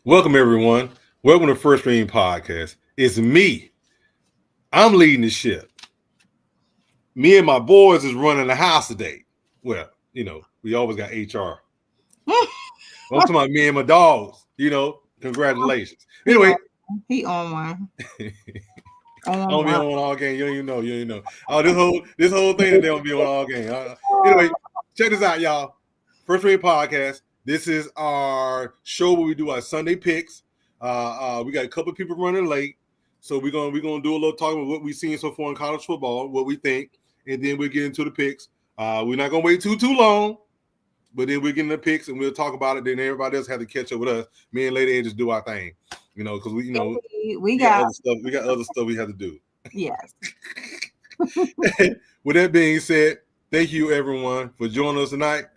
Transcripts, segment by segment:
Welcome, everyone. Welcome to First Stream Podcast. It's me. I'm leading the ship. Me and my boys is running the house today. Well, we always got HR. I'm talking about me and my dogs. Congratulations. Anyway, he on one. I don't be on all game. You don't even know. Oh, this whole thing that they don't be on all game. Anyway, check this out, y'all. First Stream Podcast. This is our show where we do our Sunday picks. We got a couple of people running late, so we're gonna do a little talking about what we've seen so far in college football, what we think, and then we'll get into the picks. We're not gonna wait too long, but then we'll get into the picks and we'll talk about it. Then everybody else have to catch up with us. Me and Lady A just do our thing, because we got other stuff. We got other stuff we have to do. Yes. With that being said, thank you everyone for joining us tonight.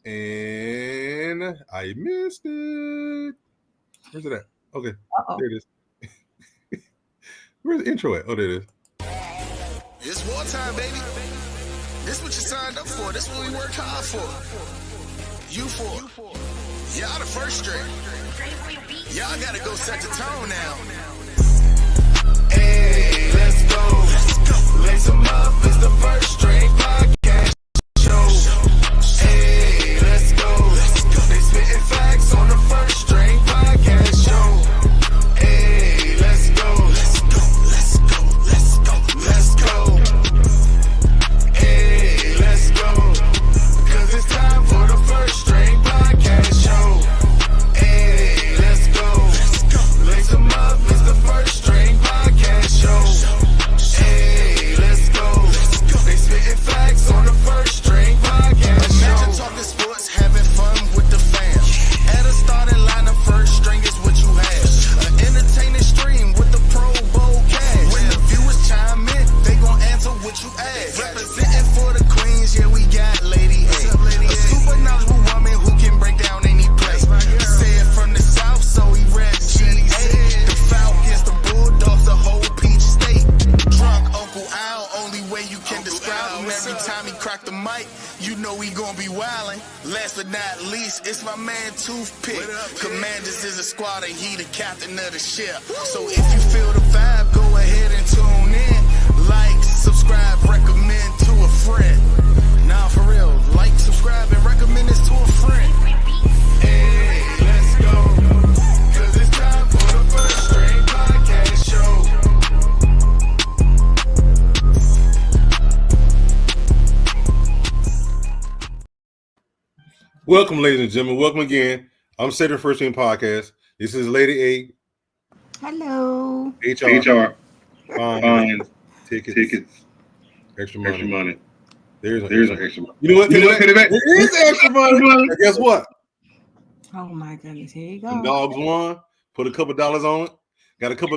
And I missed it. Where's it at? Okay. Uh-oh. There it is. Where's the intro at? Oh, there it is. It's wartime, baby. This what you signed up for. This what we worked hard for. You for. Y'all the first string. Y'all gotta go set the tone now. Hey, let's go. Lace them up. It's the first string podcast show. Hey, let's go. They spitting facts on the first string podcast show. Hey, let's go. Let's go. Hey, let's go. Cause it's time for the first string podcast show. Hey, let's go. Lace them up. It's the first string podcast show. Hey, let's go. They spitting facts on the first string podcast show. Imagine talking sports, having fun with the fam. At a starting lineup, first string is what you have. An entertaining stream with the Pro Bowl cast. When the viewers chime in, they gon' answer what you ask. Representing for the Queens, yeah, we got Lady A. A super knowledgeable woman who can break down any play. Said from the South, so he rep GA. The Falcons, the Bulldogs, the whole Peach State. Drunk Uncle Al, only way you can describe him. Every time he crack the mic, you know he gon' be wildin'. Last but not least, it's my man Toothpick. Commanders is a squad and he the captain of the ship. So if you feel the vibe, go ahead and tune in. Like, subscribe, recommend to a friend. Nah, for real, like, subscribe, and recommend this to a friend. Hey, let's go. Cause it's time for the first string podcast show. Welcome, ladies and gentlemen. Welcome again. I'm Cedric First Stream Podcast. This is Lady Hello. A. HR. Fines. Tickets. Extra money. There's an extra money. You know what? There is extra money. Guess what? Oh my goodness. Here you go. Some dogs won. Put a couple dollars on it. Got a couple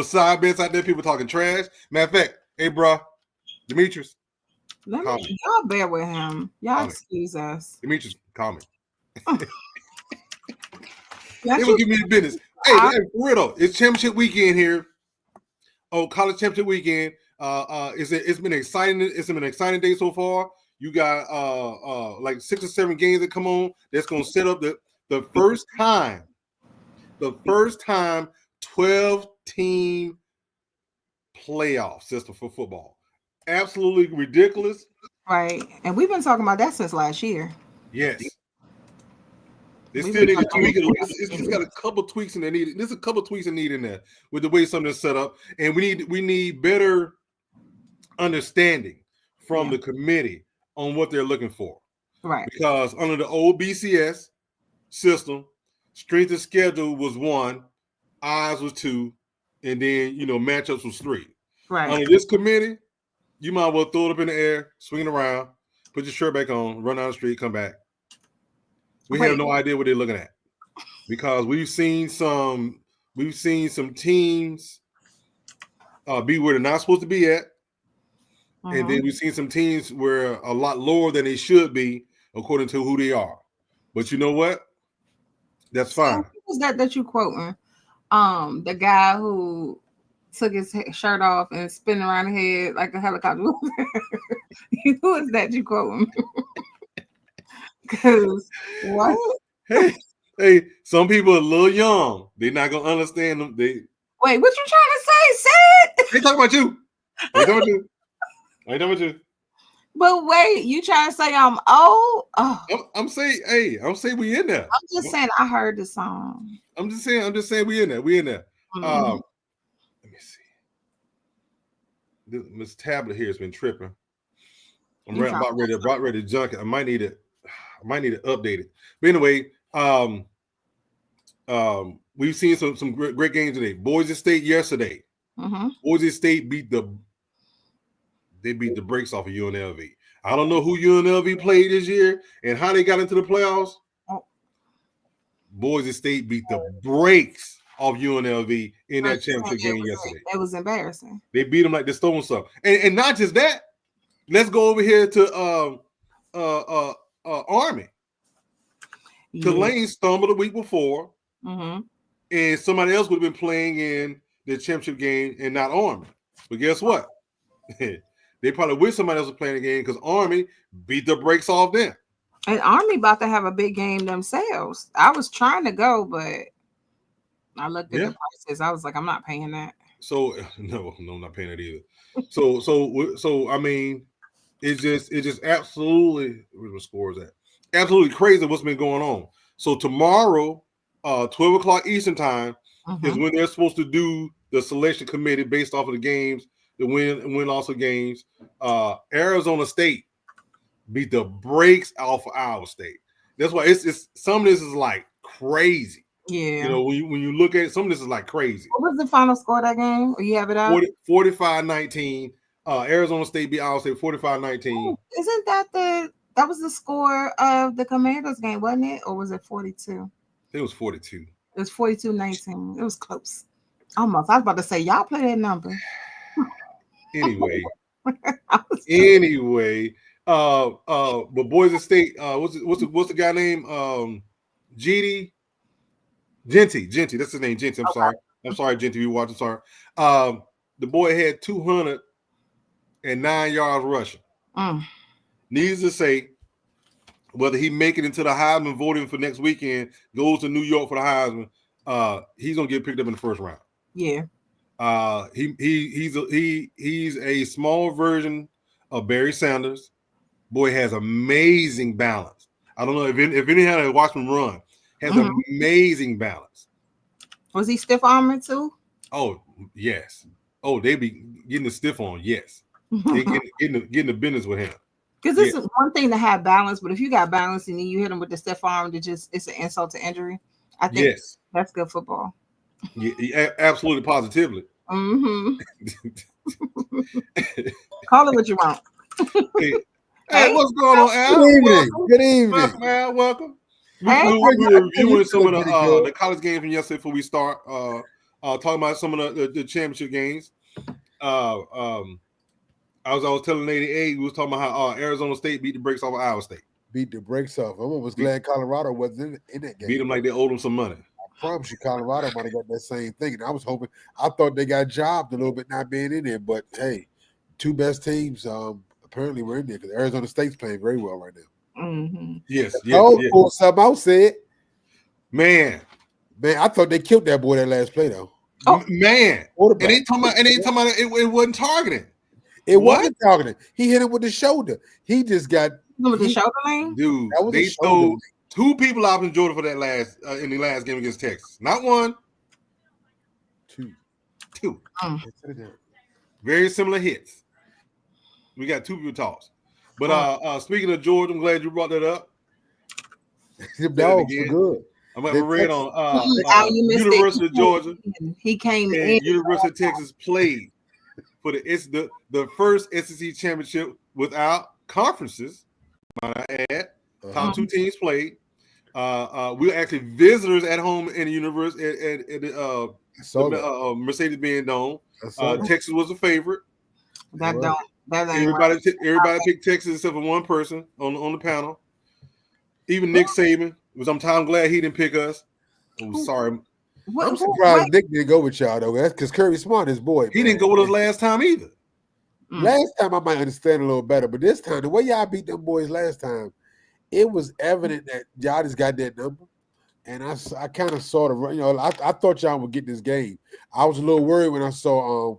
of side bets out there. People talking trash. Matter of fact, hey, bro, Demetrius. Y'all bear with him. Y'all excuse us. Demetrius, call me. They will give me the business. Hey, for real though, it's championship weekend here. Oh, college championship weekend. It's been exciting. It's been an exciting day so far. You got like 6 or 7 games that come on. That's gonna set up the first time 12-team playoff system for football. Absolutely ridiculous. Right. And we've been talking about that since last year. Yes. They still need to tweak it. It's got a couple tweaks in there. There's a couple tweaks in need in there with the way something's set up. And we need better understanding from the committee on what they're looking for. Right. Because under the old BCS system, strength of schedule was 1, odds was 2, and then matchups was 3. Right. Under this committee, you might well throw it up in the air, swing it around, put your shirt back on, run down the street, come back. We have no idea what they're looking at because we've seen some teams be where they're not supposed to be at, and then we've seen some teams where a lot lower than they should be according to who they are. But you know what? That's fine. Who was that you quoting? The guy who took his shirt off and spinning around the head like a helicopter. Who is that you quoting? Because what? Hey, Hey, some people are a little young. They're not gonna understand them. They Wait, what you trying to say? Say it. they talking about you. They talking about you. They talking about you. But wait, you trying to say I'm old? Oh, I'm saying, hey, I'm saying we in there. I'm just saying I heard the song. I'm just saying we in there. We in there. Mhm. Let me see. This tablet here has been tripping. I'm You about ready to junk it. I might need to update it. But anyway, we've seen some great games today. Boise State yesterday. Boise State beat the brakes off of UNLV. I don't know who UNLV played this year and how they got into the playoffs. Oh. Boise State beat the brakes off UNLV in that championship game yesterday. It was embarrassing. They beat them like the stone stuff. And not just that. Let's go over here to Army. Tulane stumbled the week before, and somebody else would have been playing in the championship game and not Army. But guess what? They probably wish somebody else was playing the game because Army beat the brakes off them. And Army about to have a big game themselves. I was trying to go, but I looked at the prices. I was like, I'm not paying that. So no, I'm not paying it either. So I mean, it's just absolutely where the score is at. Absolutely crazy what's been going on. So tomorrow, 12 o'clock Eastern time is when they're supposed to do the selection committee based off of the games, the win-loss of games. Arizona State beat the brakes off of Iowa State. That's why it's some of this is like crazy. Yeah. You know, when you look at it, some of this is like crazy. What was the final score of that game? Or you have it out? 45-19. Arizona State beat Iowa State 45-19. Isn't that was the score of the Commanders game, wasn't it? Or was it 42? It was 42. It was 42-19. It was close. Almost. I was about to say, y'all play that number. Anyway. But Boise State, what's the guy name? Genty, that's his name, Genty. I'm sorry, Genty, you watching, sorry. The boy had 209 yards rushing. Needless to say, whether he make it into the Heisman voting for next weekend, goes to New York for the Heisman, he's gonna get picked up in the first round. Yeah. He's a small version of Barry Sanders. Boy has amazing balance. I don't know if any had to watch him run. Has amazing balance. Was he stiff armored too? Oh yes. Oh, they be getting the stiff on. Yes, they getting the business with him. Because it's one thing to have balance, but if you got balance and then you hit him with the stiff arm, it's an insult to injury. I think that's good football. Yeah, absolutely, positively. Call it what you want. Hey, what's going on, Al? Good evening. Welcome, Al. Welcome. We're reviewing some of the college games from yesterday before we start. Talking about some of the championship games. I was telling Lady A, we was talking about how Arizona State beat the brakes off of Iowa State. Beat the brakes off. I was glad Colorado wasn't in that game. Beat them like they owed them some money. I promise you, Colorado might have got that same thing. And I thought they got jobbed a little bit not being in there. But hey, two best teams apparently were in there because Arizona State's playing very well right now. Yes. Pull something out, said. Man, I thought they killed that boy that last play though. Oh man, and they talking about it wasn't targeting. It wasn't targeting. He hit him with the shoulder. He just got with the shoulder lane. Dude, they stole two people out in Georgia for that in the last game against Texas. Not one, two. Very similar hits. We got two people tossed. But speaking of Georgia, I'm glad you brought that up. Them dogs are good. I'm at read on University of Georgia. He came in. University of Texas played for the first SEC championship without conferences. Might I add? Top two teams played. We were actually visitors at home in the university at the Mercedes-Benz Dome. Texas was a favorite. Everybody picked Texas except for one person on the panel. Even Nick Saban, which I'm glad he didn't pick us. I'm sorry. I'm surprised Nick didn't go with y'all though. That's because Kirby Smart, his boy. He didn't go with us last time either. Last time I might understand a little better, but this time, the way y'all beat them boys last time, it was evident that y'all just got that number. and I kind of sort of, you know, I thought y'all would get this game. I was a little worried when I saw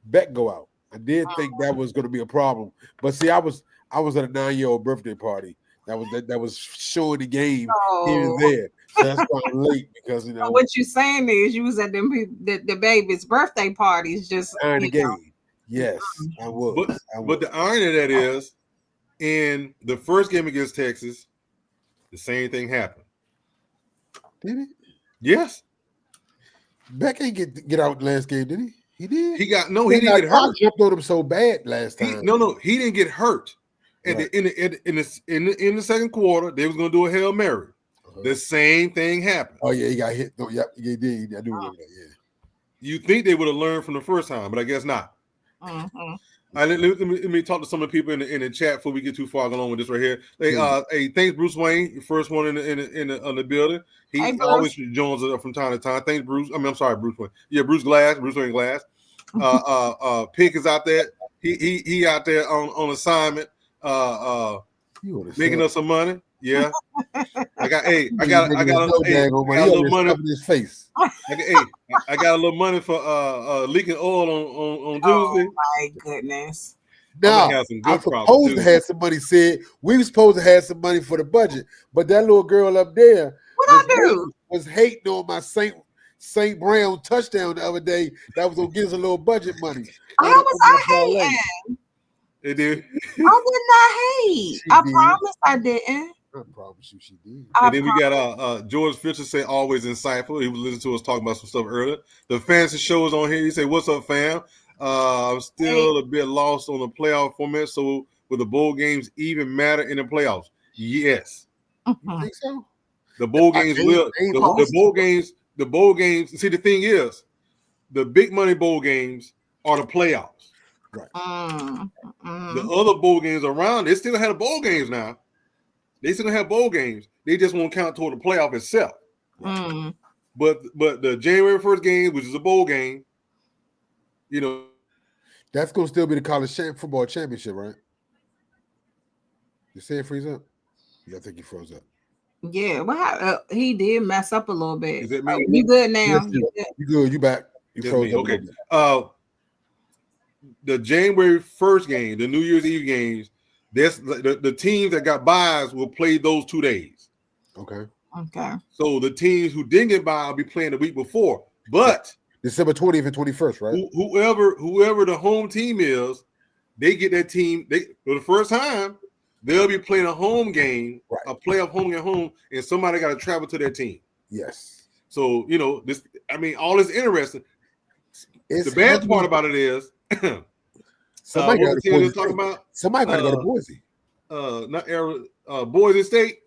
Beck go out. I did think that was going to be a problem, but see, I was at a 9-year-old birthday party that was showing the game here and there. So that's why I'm late because you know. So what you saying is you was at the baby's birthday parties just during the you know. game. Yes, I was. But the irony of that is, in the first game against Texas, the same thing happened. Did it? Yes. Beck ain't get out last game, did he? He did. He didn't get hurt. Jumped on him so bad last time. He didn't get hurt. And Right. in the second quarter, they was gonna do a Hail Mary. The same thing happened. Oh yeah, he got hit. No, yep, he did. I do remember that. Yeah. You think they would have learned from the first time, but I guess not. Mhm. Let me talk to some of the people in the chat before we get too far along with this right here. Hey, thanks Bruce Wayne, first one in the building. He Hey, Bruce. always joins us from time to time. Thanks, Bruce. I'm sorry, Bruce Wayne. Yeah, Bruce Wayne Glass. Pick is out there. He out there on assignment. Making us some money. Yeah. I got a little money in his face. I got a little money for leaking oil on Tuesday. Oh my goodness. Now, have some I good profit, supposed too. to have some money said we were supposed to have some money for the budget, but that little girl up there was hating on my St. Brown touchdown the other day. That was gonna give us a little budget money. How was I hating? It did. I did not hate. She I did. promise I didn't. I promise you she did. And then we got George Fisher say always insightful. He was listening to us talking about some stuff earlier. The fancy show is on here. He say, "What's up, fam? I'm still a bit lost on the playoff format. So will the bowl games even matter in the playoffs?" Yes, You think so? the bowl games will. The bowl games. See, the thing is, the big money bowl games are the playoffs. The other bowl games around, they still have bowl games now. They still have bowl games. They just won't count toward the playoff itself. But the January 1st game, which is a bowl game, you know, That's gonna still be the college football championship, right? You say it freeze up? Yeah, I think he froze up. Yeah, well, he did mess up a little bit. Is it me? You good now? Yes, you good? You back? You It's froze me. up. Okay. The January 1st game, the New Year's Eve games, the teams that got buys will play those 2 days. Okay. Okay. So the teams who didn't get by will be playing the week before. But December 20th and 21st, right? whoever the home team is, they get that team. For the first time, they'll be playing a home game, a playoff home at home, and somebody got to travel to their team. Yes. So this. I mean, all is interesting. The bad part about it is. Somebody got to go to Boise. Boise State.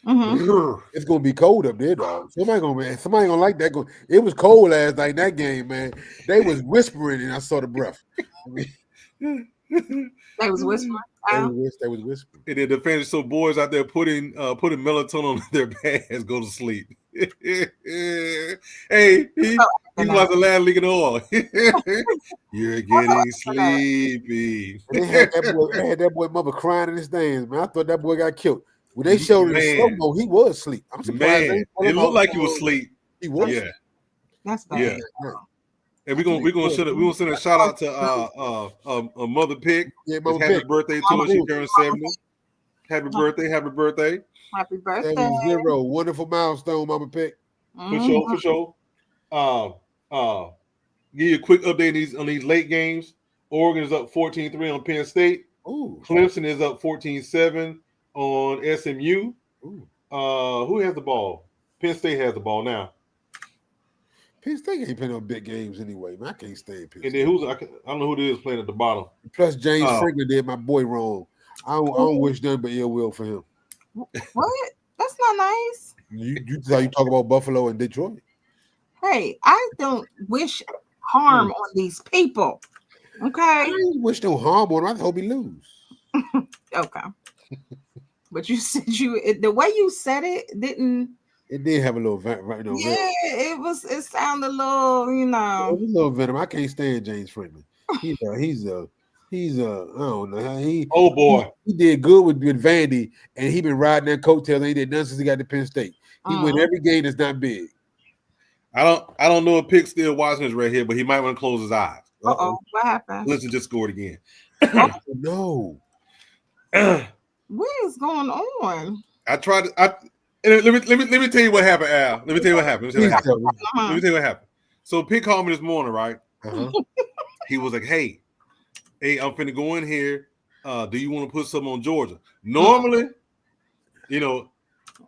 It's gonna be cold up there, dog. Somebody gonna like that. It was cold last night in that game, man. They was whispering, and I saw the breath. They was whispering. They was whispering. And then the fans, so boys out there putting melatonin on their bags, go to sleep. Hey, he was the last leaking oil. You're getting sleepy. They had that boy mother crying in the stands, man. I thought that boy got killed. When they showed the slow-mo, he was asleep. I'm surprised. Man, it looked like he was asleep. He was. Yeah. That's bad. Yeah. And we're gonna send a shout out to Mother Pick. Yeah, Mother happy Pick. birthday to her. She turned 70. Happy birthday. Happy birthday. 7-0. Wonderful milestone, Mama Pick. For sure. Give you a quick update on these late games. Oregon is up 14-3 on Penn State. Ooh. Clemson is up 14-7 on SMU. Ooh. Who has the ball? Penn State has the ball now. Penn State ain't playing no big games anyway, man. I can't stand Penn State. And then I don't know who it is playing at the bottom. Plus, James Franklin did my boy wrong. I don't wish nothing but ill will for him. What? That's not nice. You talk about Buffalo and Detroit. Hey, I don't wish harm on these people. Okay. I don't wish no harm on him. I hope he lose. Okay. But you said the way you said it didn't. It did have a little venom. Yeah, it sounded a little, It was a little venom. I can't stand James Franklin. He's a I don't know. Oh boy. He did good with Vandy, and he been riding that coattail, and he did nothing since he got to Penn State. He win every game that's not big. I don't know if Pick's still watching this right here, but he might want to close his eyes. Uh-oh. What happened? Listen, just scored again. No. What is going on? I tried to. Let me tell you what happened, Al. Let me tell you what happened. Let me tell you what happened. So Pick called me this morning, right? He was like, "Hey, I'm finna go in here. Do you want to put something on Georgia?" Normally, you know,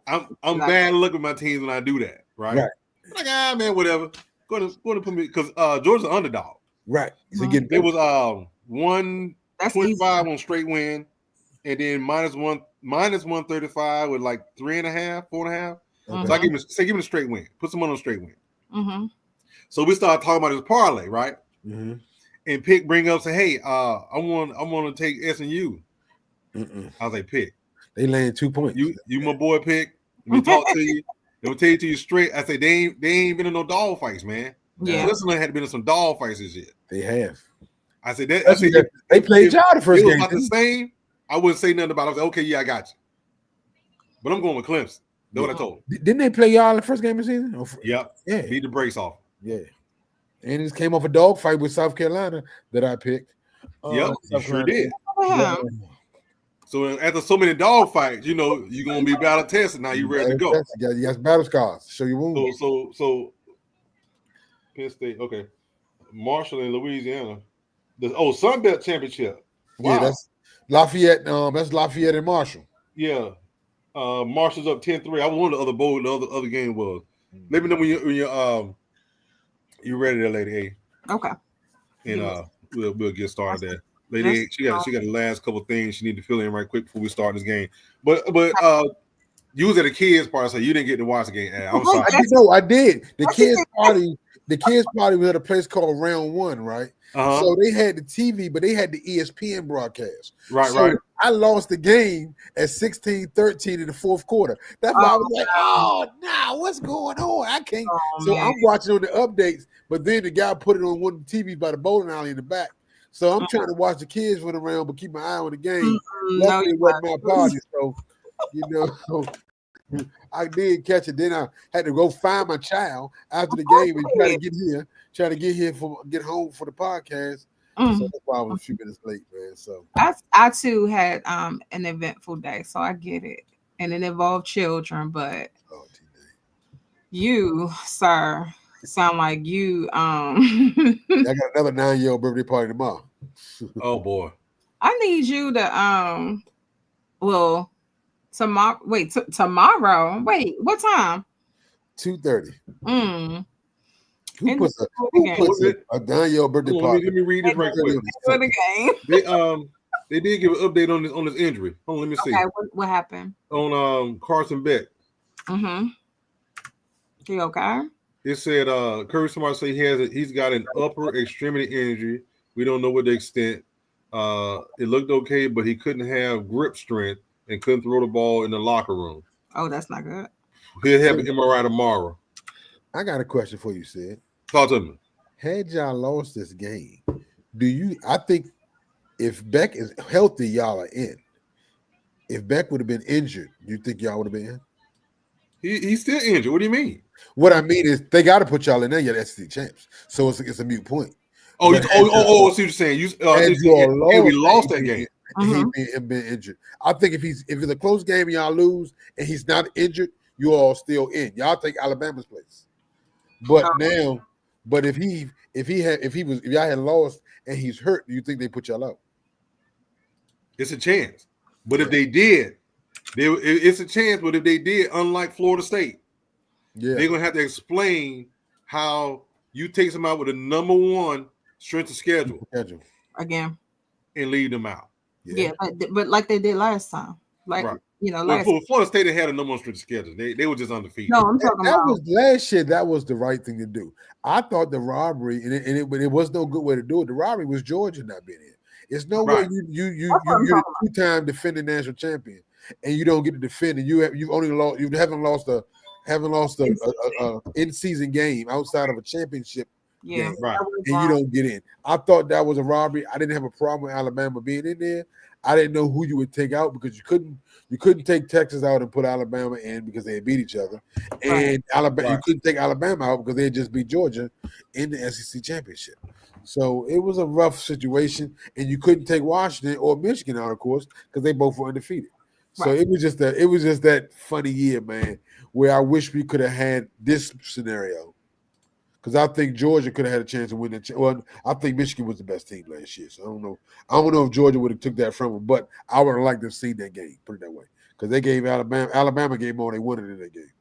I'm bad luck with my teams when I do that, right? Like, man, whatever. Go to put me because Georgia's an underdog. Right. So it was 125 on straight win, and then minus 135 with like 3.5, 4.5. So I give him a straight win. Put some money on straight win. So we started talking about this parlay, right? And Pick bring up say, "Hey, I want to take SMU." I was like, "Pick, they laying 2 points. You my boy, Pick. Let me talk to you. Let me tell you straight. I say they ain't been in no dog fights, man. Yeah, Listen, had been in some dog fights this year. They have. I said that. They played y'all the first game. About the same. I wouldn't say nothing about it. I was like, okay, yeah, I got you. But I'm going with Clemson. Know what I told him. Didn't they play y'all the first game of the season? Yep. Yeah. Beat the brakes off. Yeah. And it came off a dog fight with South Carolina that I picked. Yep, you sure did. Yeah. So after so many dog fights, you know, you're going to be battle tested. Now you're ready to go. You got battle scars. Show your wounds. So Penn State, okay. Marshall and Louisiana. Sun Belt Championship. Wow. Yeah, that's Lafayette. That's Lafayette and Marshall. Yeah. Marshall's up 10-3. I was one of the other bowl. The other game was. Let me know when you're ready there, Lady A. Okay. And we'll get started there. Lady A, she got the last couple things she need to fill in right quick before we start this game. But you was at a kids party, so you didn't get to watch the game. I'm sorry. I did. The kids party was at a place called Round One, right? So they had the TV, but they had the ESPN broadcast. Right. I lost the game at 16-13 in the fourth quarter. That's why I was like, what's going on? I can't. I'm watching on the updates, but then the guy put it on one of the TVs by the bowling alley in the back. So I'm trying to watch the kids run around, but keep my eye on the game. Luckily, it wasn't my party, so I did catch it. Then I had to go find my child after the game and try to get home for the podcast. So that's why I was a few minutes late, man. So I too had an eventful day, so I get it, and it involved children. But you, sir, sound like you. I got another 9-year-old birthday party tomorrow. Oh boy! I need you to tomorrow. Wait, tomorrow. Wait, what time? 2:30. Who puts a 9-year-old birthday party? Let me read this right quick. They did give an update on this injury. Hold on, let me see. Okay, what happened? On Carson Beck. You okay? It said Kirby Smart said he's got an upper extremity injury. We don't know what the extent. It looked okay, but he couldn't have grip strength and couldn't throw the ball in the locker room. Oh, that's not good. He'll have an MRI tomorrow. I got a question for you, Sid. Talk to me. Had y'all lost this game, I think if Beck is healthy, y'all are in. If Beck would have been injured, do you think y'all would have been in? He's still injured. What do you mean? What I mean is they got to put y'all in there. You're the SEC champs, so it's a moot point. I see what you're saying. We lost that game. He been injured. I think if it's a close game and y'all lose and he's not injured, you all still in. Y'all take Alabama's place. But if y'all had lost and he's hurt, do you think they put y'all out? It's a chance. But if they did, it's a chance. But if they did, unlike Florida State, they're gonna have to explain how you take them out with a number one strength of schedule again and leave them out. Yeah, but like they did last time, Florida State had a number one strength of schedule. They were just undefeated. No, I'm talking about was last year. That was the right thing to do. I thought the robbery, and it was no good way to do it. The robbery was Georgia not being in. It's no way you're a 2-time defending national champion, and you don't get to defend, and you haven't lost a in-season game outside of a championship Yeah, game. Right. that was And you wrong. don't get in. I thought that was a robbery. I didn't have a problem with Alabama being in there. I didn't know who you would take out because you couldn't take Texas out and put Alabama in because they had beat each other, and Alabama you Right. couldn't take Alabama out because they had just beat Georgia in the SEC championship. So it was a rough situation, and you couldn't take Washington or Michigan out, of course, because they both were undefeated. So Right. it was just that funny year, man, where I wish we could have had this scenario. Because I think Georgia could have had a chance to win the. Well, I think Michigan was the best team last year, so I don't know. I don't know if Georgia would have took that from them, but I would have liked to have seen that game. Put it that way, because they gave Alabama gave more than they wanted in that game.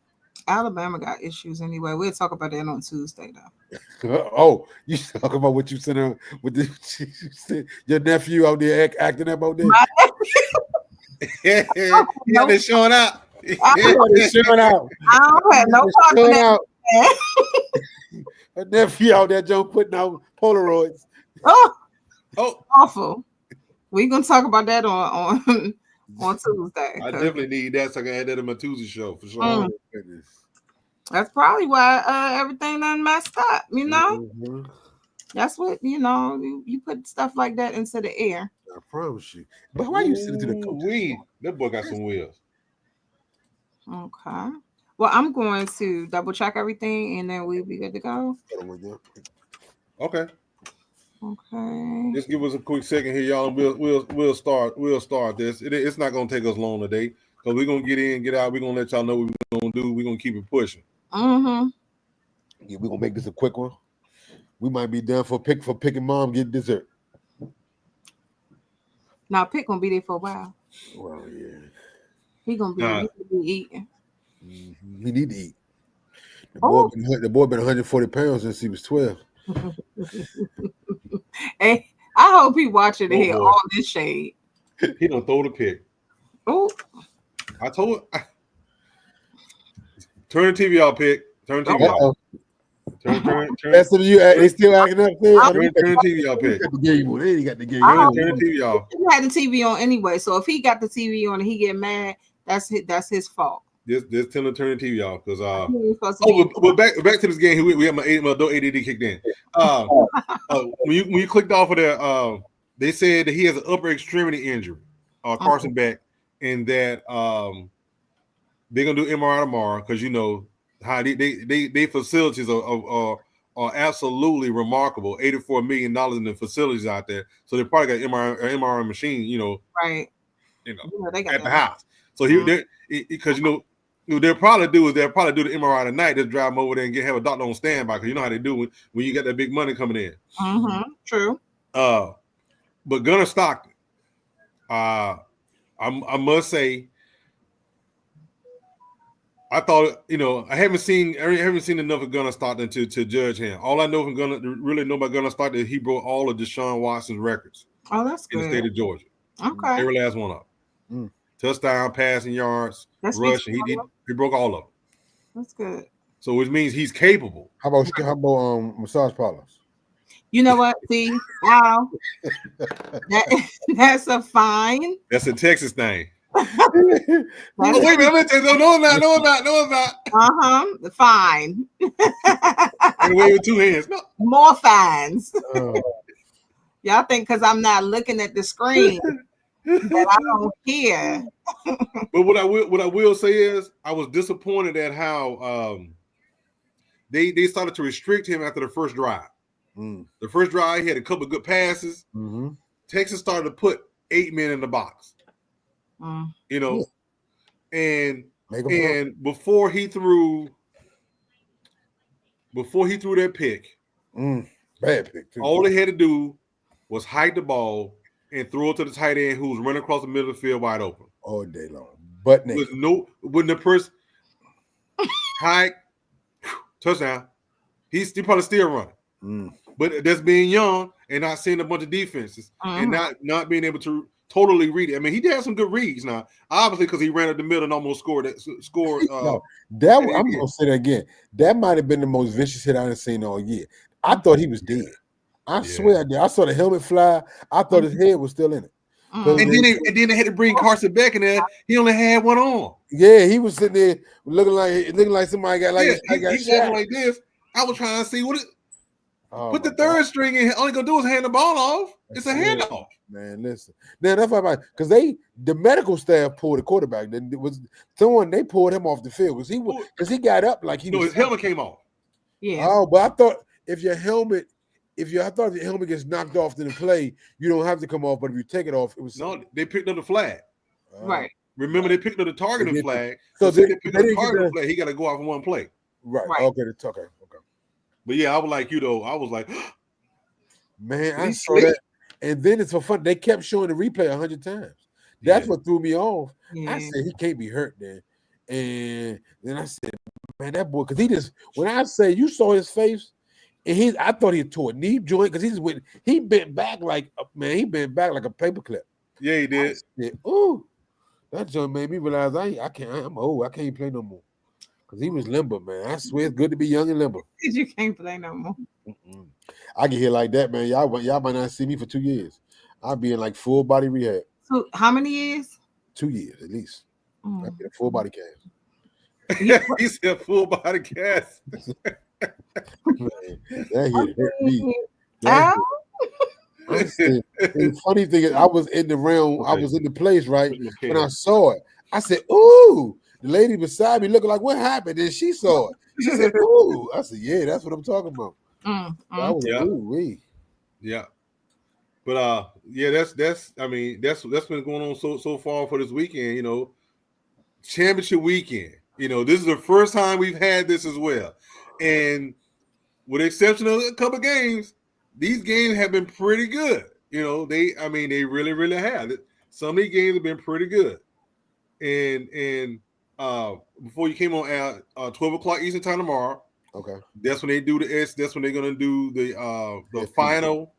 Alabama got issues anyway. We'll talk about that on Tuesday, though. Oh, you talk about what you sent her with your nephew out there acting up out there. Yeah, they're showing out. They're showing out. I don't have no part in Showing that. out. Her nephew out there, Joe, putting out Polaroids. Oh, Oh, awful. We're gonna talk about that on Tuesday. I definitely need that so I can add that in my Tuesday show for sure. Mm. Oh, goodness. That's probably why everything done messed up. You know, Mhm. that's what you put stuff like that into the air. I promise you. But why you sending to the coach? That boy got some wheels. Okay. Well, I'm going to double check everything and then we'll be good to go. Okay, Okay. just give us a quick second here, y'all. And we'll start this. It's not gonna take us long today because we're gonna get in, get out. We're gonna let y'all know what we're gonna do. We're gonna keep it pushing. Mm-hmm. Yeah, we're gonna make this a quick one. We might be done for picking mom get dessert. Now Pitt gonna be there for a while. Well, yeah. He gonna be eating. Mm-hmm. He need to eat. Oh. The boy been 140 pounds since he was 12. Hey, I hope he watching to Oh, hear boy. all this shade. He don't throw the pick. Oh, I told turn the TV off, pick. Turn the TV off. Uh-oh. Turn That's some of you. They still acting up there. the TV off, He pick. got the game on. He got the game I on. Turn the TV off. he had the TV on anyway. So if he got the TV on and he get mad, that's his fault. Just tell him to turn the TV off because He ain't supposed to be- but back to this game. We have my adult ADD kicked in. When you clicked off of there, they said that he has an upper extremity injury, Carson Beck, and that they're gonna do MRI tomorrow because you know how they facilities are absolutely remarkable. $84 million in the facilities out there, so they probably got MRI machine, right. you know, You know, they got at the that. house. So because they'll probably do the MRI tonight. Just drive them over there and have a doctor on standby because you know how they do when you got that big money coming in. Mm-hmm. True. But Gunnar Stockton, I must say, I thought I haven't seen enough of Gunnar Stockton to judge him. All I know from really know about Gunnar Stockton is he broke all of Deshaun Watson's records Oh, that's in the good. state of Georgia. Okay. Every last one of them. Mm. Touchdown, passing yards, That's rushing. He broke all of them. That's good. So which means he's capable. How about massage parlors? You know what? See, Al, that's a fine. That's a Texas thing. That's Oh, wait a minute, I'm gonna tell you, no, it's not. Fine. And wave with two hands. No. More fines. Oh, Y'all think because I'm not looking at the screen that I don't care. But what I will say is I was disappointed at how they started to restrict him after the first drive. mm, The first drive, he had a couple of good passes. mhm. Texas started to put 8 men in the box, Mm. and Make 'em pay. and before he threw that pick, Bad pick too. all they had to do was hike the ball and throw it to the tight end who was running across the middle of the field wide open. All day long. But With when the person hike, touchdown, he probably still running. mm, But that's being young and not seeing a bunch of defenses and not being able to totally read it. I mean, he did have some good reads now, obviously because he ran up the middle and almost scored. No, I'm gonna say that again. That might have been the most vicious hit I've seen all year. I thought he was dead. I swear I did. I saw the helmet fly. I thought his head was still in it. Mm. And then they had to bring Carson Beck in there. He only had one on. Yeah, he was sitting there looking like somebody got He got walking shot. like this. I was trying to see what it. Oh, Put the my third God. string in. All you gonna do is hand the ball off. It's a That's it. handoff. Man, listen. Now that's why because the medical staff pulled the quarterback. Then it was someone they pulled him off the field because he got up like he No, was. his helmet came off. Yeah. Oh, but I thought if your helmet gets knocked off in the play, you don't have to come off. But if you take it off, it was No, they picked up the flag. Right. Remember, they picked up the targeting They did. flag. So So since they they picked didn't up the get targeting the- flag, he got to go off in one play. Right. Right. Okay. Okay. But yeah, I was like you though. I was like, Man, I he saw sleep? that. And then it's for fun. They kept showing the replay 100 times. That's Yeah. what threw me off. Yeah. I said he can't be hurt then. And then I said, man, that boy, because he just when I say you saw his face, and I thought he tore a knee joint because he bent back like he bent back like a paperclip. yeah, he did. Ooh, that joint made me realize I'm old. I can't play no more. Because he was limber, man. I swear it's good to be young and limber. You can't play no more. I get hit like that, man. Y'all might not see me for 2 years. I'll be in like full body rehab. So how many years? 2 years at least. Mm. I'll be a full body cast. He said full body cast. Man, that hurt me. Ow. I said, and the funny thing is, I was in the realm, I Okay. was in the place, right? Okay. When I saw it, I said, ooh, the lady beside me looking like, what happened? And she saw it. She said, ooh. I said, yeah, that's what I'm talking about. I was Yeah. like, ooh, wee. Yeah. But yeah, that's been going on so far for this weekend, you know. Championship weekend. You know, this is the first time we've had this as well. And with the exception of a couple games, these games have been pretty good. You know, they really, really have. Some of these games have been pretty good. And before you came on at 12 o'clock Eastern time tomorrow, Okay. that's when they do that's when they're gonna do the CFP. final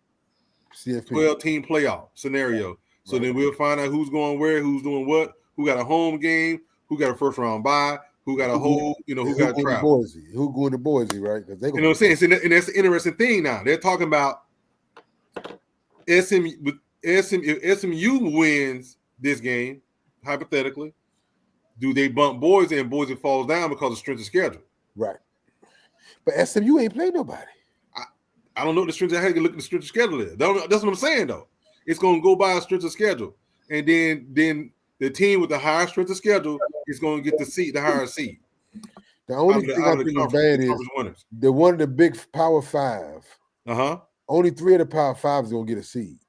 CFP. 12-team playoff scenario. So Right. then we'll find out who's going where, who's doing what, who got a home game, who got a first round bye, who got a whole, who got going to travel. Boise? Who going to Boise, right? Because they You know what I'm saying? And that's the interesting thing now. They're talking about SMU. If SMU wins this game, hypothetically, do they bump Boise and Boise falls down because of strength of schedule? Right. But SMU ain't played nobody. I don't know what the strength. I had to look at the strength of schedule is. That's what I'm saying though. It's going to go by a strength of schedule, and then the team with the higher strength of schedule is going to get the higher seed. The only thing I think is bad is the one of the big Power Five. Only 3 of the Power Five is going to get a seed.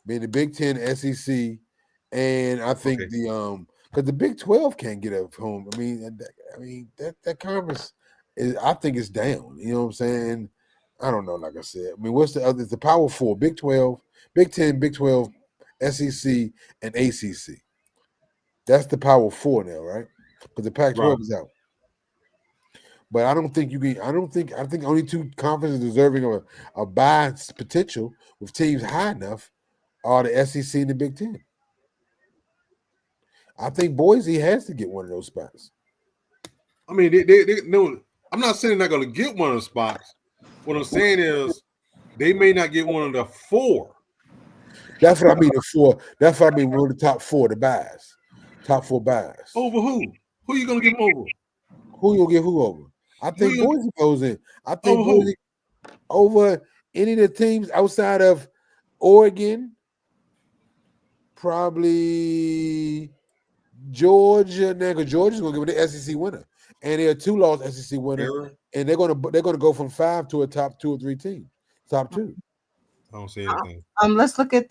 Being the Big Ten, SEC, and I think because the Big 12 can't get up home. I mean that conference is. I think it's down. You know what I'm saying? I don't know. Like I said, I mean, what's the other? It's the Power 4: Big 12, Big 10, Big 12, SEC, and ACC. That's the Power 4 now, right? Because the Pac-12 is out. But I don't think you can. I think only 2 conferences deserving of a bye potential with teams high enough are the SEC and the Big 10. I think Boise has to get one of those spots. I mean, they no. I'm not saying they're not going to get one of the spots. What I'm saying is they may not get one of the 4. That's what I mean. The 4. That's what I mean. One of the top 4, the buys. Top 4 buys. Over who? Who you going to give them over? Who you going to give who over? I think Who Boise goes in. I think Over who? Boise over any of the teams outside of Oregon, probably Georgia. Now, because Georgia's going to give it the SEC winner, and they're a 2-loss SEC winner, Error? and they're going to go from 5 to a top 2 or 3 team, top 2. I don't see anything. Let's look at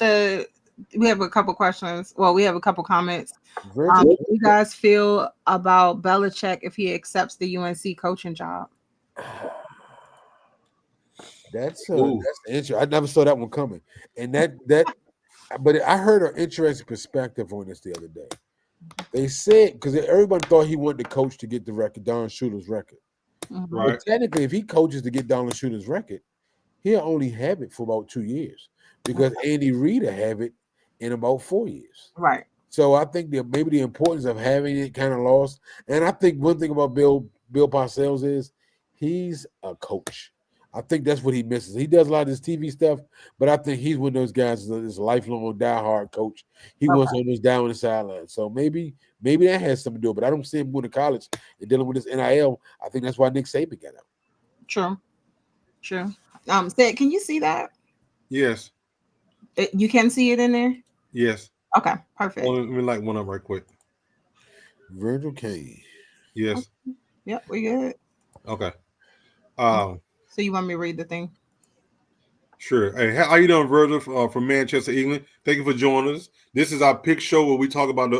we have a couple questions. Well, we have a couple comments. Very What good. do you guys feel about Belichick if he accepts the UNC coaching job? That's Ooh. interesting. I never saw that one coming, and that. But I heard an interesting perspective on this the other day. They said because everybody thought he wanted the coach to get the record, Don Shula's record. Right. But technically, if he coaches to get Don Shula's record, he'll only have it for about 2 years because Andy Reid will have it in about 4 years. Right. So I think that maybe the importance of having it kind of lost. And I think one thing about Bill Parcells is he's a coach. I think that's what he misses. He does a lot of this TV stuff, but I think he's one of those guys that's a lifelong diehard coach. He wants to almost down on the sideline. So maybe that has something to do with it. But I don't see him going to college and dealing with this NIL. I think that's why Nick Saban got out. True. Sid, can you see that? Yes. You can see it in there? Yes. Okay, perfect. Let me light one up right quick. Virgil Kane. Yes. Yep, we good. Okay. So you want me to read the thing? Sure. Hey, how you doing, Virgil from Manchester, England? Thank you for joining us. This is our pick show where we talk about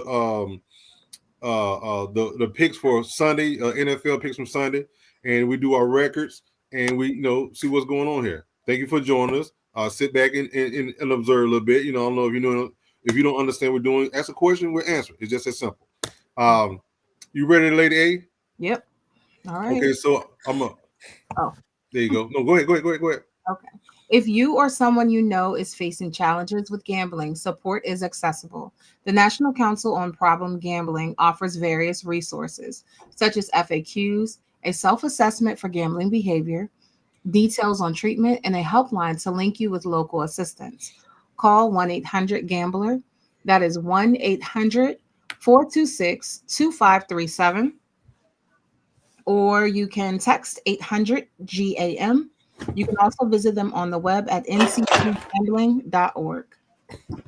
the picks for Sunday, NFL picks from Sunday, and we do our records and we see what's going on here. Thank you for joining us. Sit back and observe a little bit. I don't know if you don't understand what we're doing, ask a question, we'll answer. It's just as simple. You ready, Lady A? Yep. All right. Okay, so I'm up. Oh. There you go. No, go ahead. Okay. If you or someone you know is facing challenges with gambling, support is accessible. The National Council on Problem Gambling offers various resources, such as FAQs, a self-assessment for gambling behavior, details on treatment, and a helpline to link you with local assistance. Call 1-800-GAMBLER. That is 1-800-426-2537. Or you can text 800-GAM. You can also visit them on the web at ncgambling.org.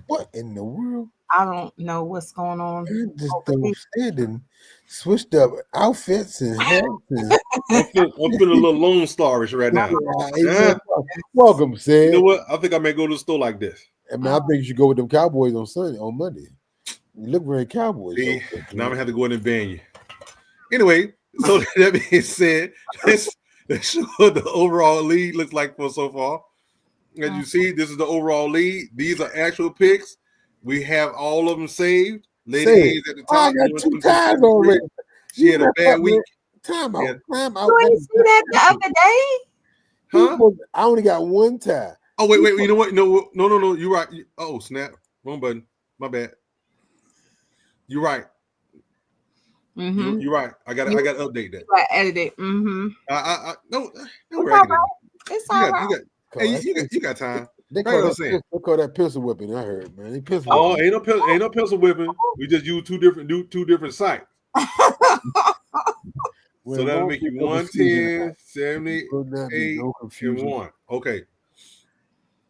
What in the world? I don't know what's going on. I just don't understand and switched up outfits and hats. And I'm feeling a little Lone Starish right now. Yeah. Welcome, Sid. You know what? I think I may go to the store like this. I mean, I think you should go with them Cowboys on Monday. You look very Cowboys. See, now I'm gonna have to go in and ban you. Anyway, so that being said, let's show what the overall lead looks like for so far. As you see, this is the overall lead. These are actual picks. We have all of them saved. Lady A is at the top. I got 2 ties already. She had a bad week. Time out. You ain't see that the other day? Huh? I only got 1 tie. Oh, wait. You know what? No. You're right. Oh, snap. Wrong button. My bad. You're right. Mm-hmm. You're right. I got to update that. I edit it. Mm-hmm. No. It's all right. You got time. They call that pistol whipping. I heard, man. Ain't no pistol whipping. We just use two different sites. So that'll make you 110, 78, and 1. Okay.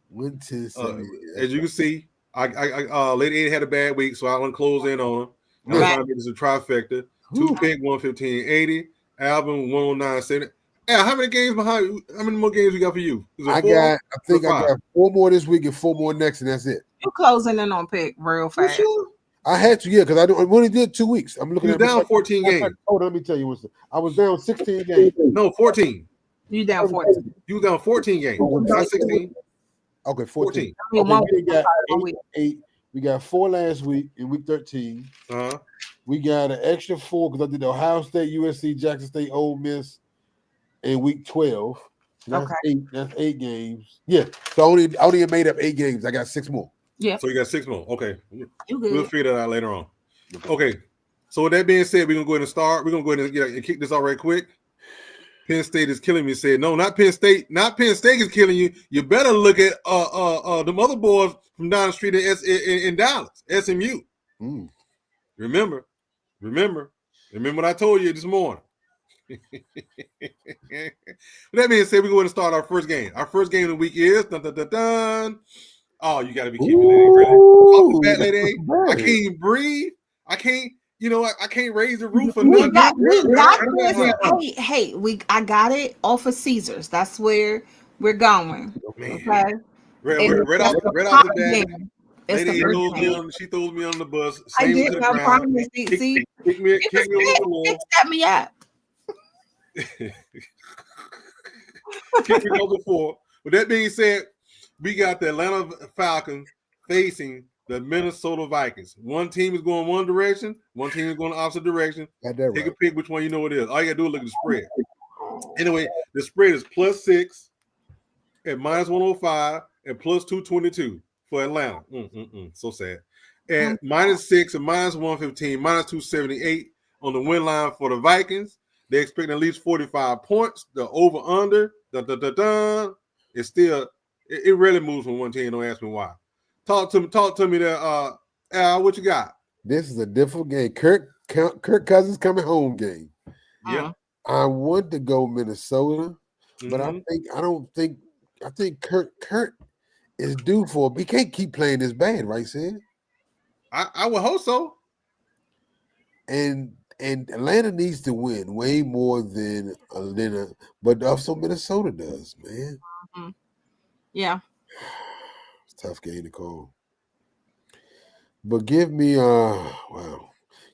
110, 78. As you can see, I Lady A had a bad week, so I want to close in on her. I'm trying to make this a trifecta. 2 pick, 115.80. Alvin 109.70. Yeah, how many games behind you? How many more games we got for you? I think I got 4 more this week and 4 more next, and that's it. You're closing in on pick real fast. Sure? I had to, because I only did 2 weeks. I'm looking at down 14 games. Hold on, let me tell you what's. I was down 16 games. No, 14. You down 14. You down 14 games. Not 16. Okay, 14. Okay, we got 4 last week in week 13. Uh-huh. We got an extra 4 because I did Ohio State, USC, Jackson State, Ole Miss in week 12. That's 8. That's 8 games. Yeah. So I only made up 8 games. I got 6 more. Yeah. So you got 6 more. Okay. You good. We'll figure that out later on. Okay. So with that being said, we're gonna go ahead and start. We're gonna go ahead and kick this out right quick. Penn State is killing me. Said no, not Penn State. Not Penn State is killing you. You better look at the other boys from down the street in Dallas, SMU. Remember what I told you this morning. That being said, we're going to start our first game. Our first game of the week is dun, dun, dun, dun. Oh, you got to be kidding me, Lady. Really? Off the bat, Lady. I can't even breathe. I can't. I can't raise the roof or nothing. I got it off of Caesars. That's where we're going. Man. Okay. Right off the bat. Lady she throws me on the bus. I did. I promise. Kick me over the floor. Set me up. Kick me over the floor. With that being said, we got the Atlanta Falcons facing the Minnesota Vikings. One team is going one direction, one team is going the opposite direction. Take a pick which one you know it is. All you gotta do is look at the spread. Anyway, the spread is +6 at -105 and +222 for Atlanta. So sad. At -6 and -115, -278 on the win line for the Vikings. They expect at least 45 points. The over-under, it's still, it really moves from one team. Don't ask me why. Talk to me there, Al, what you got? This is a difficult game. Kirk Cousins coming home game. Yeah. I want to go Minnesota, but I don't think Kurt is due for. He can't keep playing this bad, right, Sid? I would hope so. And Atlanta needs to win way more than but also Minnesota does, man. Mm-hmm. Yeah. It's a tough game to call. But give me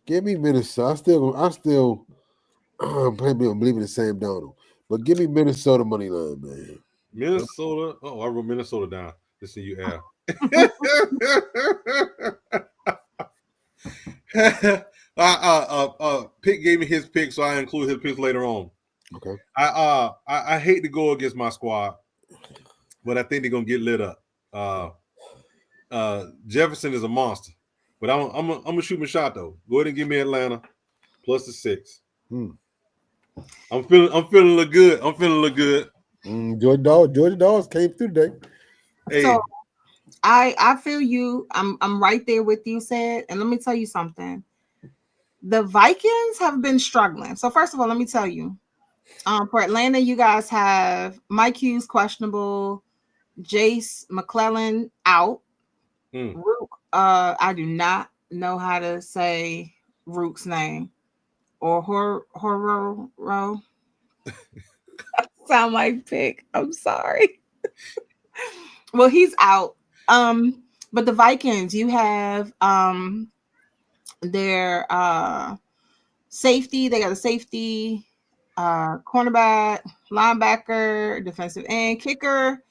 give me Minnesota. I still believe in Sam Darnold. But give me Minnesota money line, man. Minnesota. Oh, I wrote Minnesota down. Let's see you Al. Pick gave me his pick, so I include his picks later on. Okay. I hate to go against my squad, but I think they're gonna get lit up. Jefferson is a monster, but I'm gonna shoot my shot though. Go ahead and give me Atlanta plus the 6. I'm feeling a little good. Georgia Dogs came through today. Hey. So I feel you. I'm right there with you, Sid. And let me tell you something. The Vikings have been struggling. So first of all, let me tell you, for Atlanta, you guys have Mike Hughes questionable, Jace McClellan out. Rook, I do not know how to say Rook's name or Horror. Sound like pig. I'm sorry. Well, he's out. But the Vikings, you have their safety. They got a safety, cornerback, linebacker, defensive end, kicker,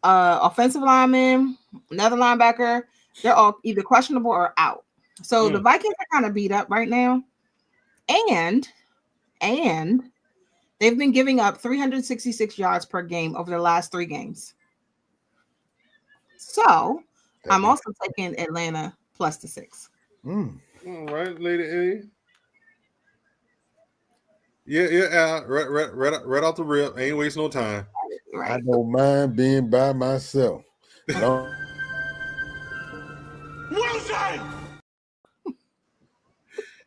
offensive lineman, another linebacker. They're all either questionable or out. So the Vikings are kind of beat up right now, and they've been giving up 366 yards per game over the last 3 games. So I'm also taking Atlanta plus the 6. All right, Lady A. Yeah. Right off the rip. Ain't wasting no time. Right. I don't mind being by myself.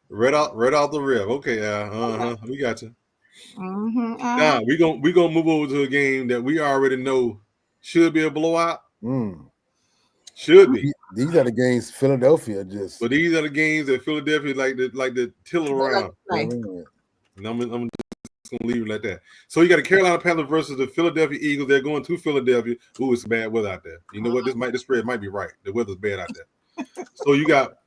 Right out the rip. Okay, we got you. Now we gonna move over to a game that we already know should be a blowout. Should be. These are the games Philadelphia just. But these are the games that Philadelphia like to till around. Right. And I'm just gonna leave it like that. So you got a Carolina Panthers versus the Philadelphia Eagles. They're going to Philadelphia. Ooh, it's bad weather out there. You know what? The spread might be right. The weather's bad out there. So you got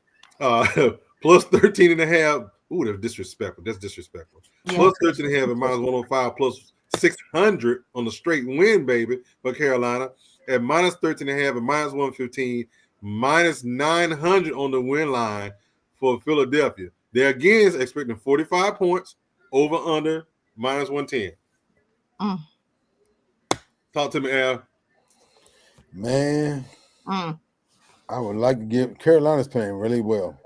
plus 13.5. Ooh, that's disrespectful. That's disrespectful. Yeah. Plus 13.5 and minus 105, plus 600 on the straight win, baby, for Carolina. At minus 13.5 and minus 115, minus 900 on the win line for Philadelphia. They're again expecting 45 points, over under minus 110. Talk to me, Al. Man, I would like to give Carolina's playing really well.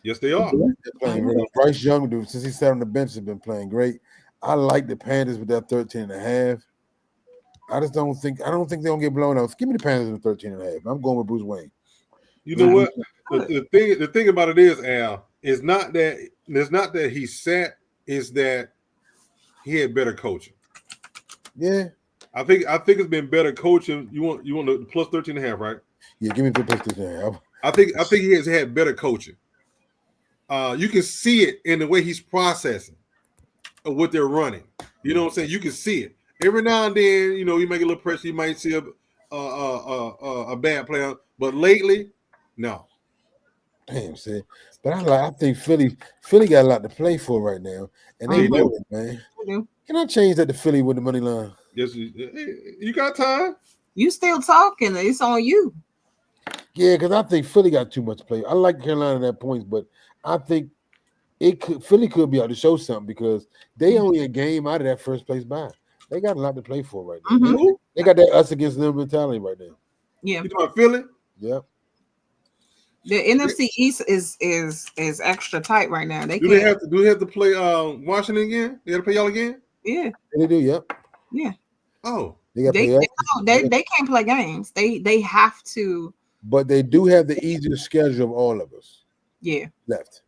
Yes, they are. They're playing really well. Bryce Young, since he sat on the bench, has been playing great. I like the Panthers with that 13.5. I don't think they're gonna get blown out. Give me the Panthers in 13.5. I'm going with Bruce Wayne. You know what? The thing about it is, Al, it's not that he sat, it's that he had better coaching. Yeah. I think it's been better coaching. You want the plus 13.5, right? Yeah, give me the plus 13.5. I think he has had better coaching. You can see it in the way he's processing of what they're running. You know what I'm saying? You can see it. Every now and then, you make a little pressure. You might see a bad player, but lately, no. Damn, see. But I think Philly got a lot to play for right now, and they know it, man. Can I change that to Philly with the money line? Yes, you got time. You still talking? It's on you. Yeah, because I think Philly got too much to play. I like Carolina at points, but I think Philly could be able to show something because they only a game out of that first place bye. They got a lot to play for right now. Mm-hmm. They got that us against them mentality right now. Yeah. You talking about Philly? Yep. The NFC East is extra tight right now. Do they have to play Washington again? They got to play y'all again? Yeah. They do. Yep. Yeah. Oh. They can't play games. They have to. But they do have the easiest schedule of all of us. Yeah. Left.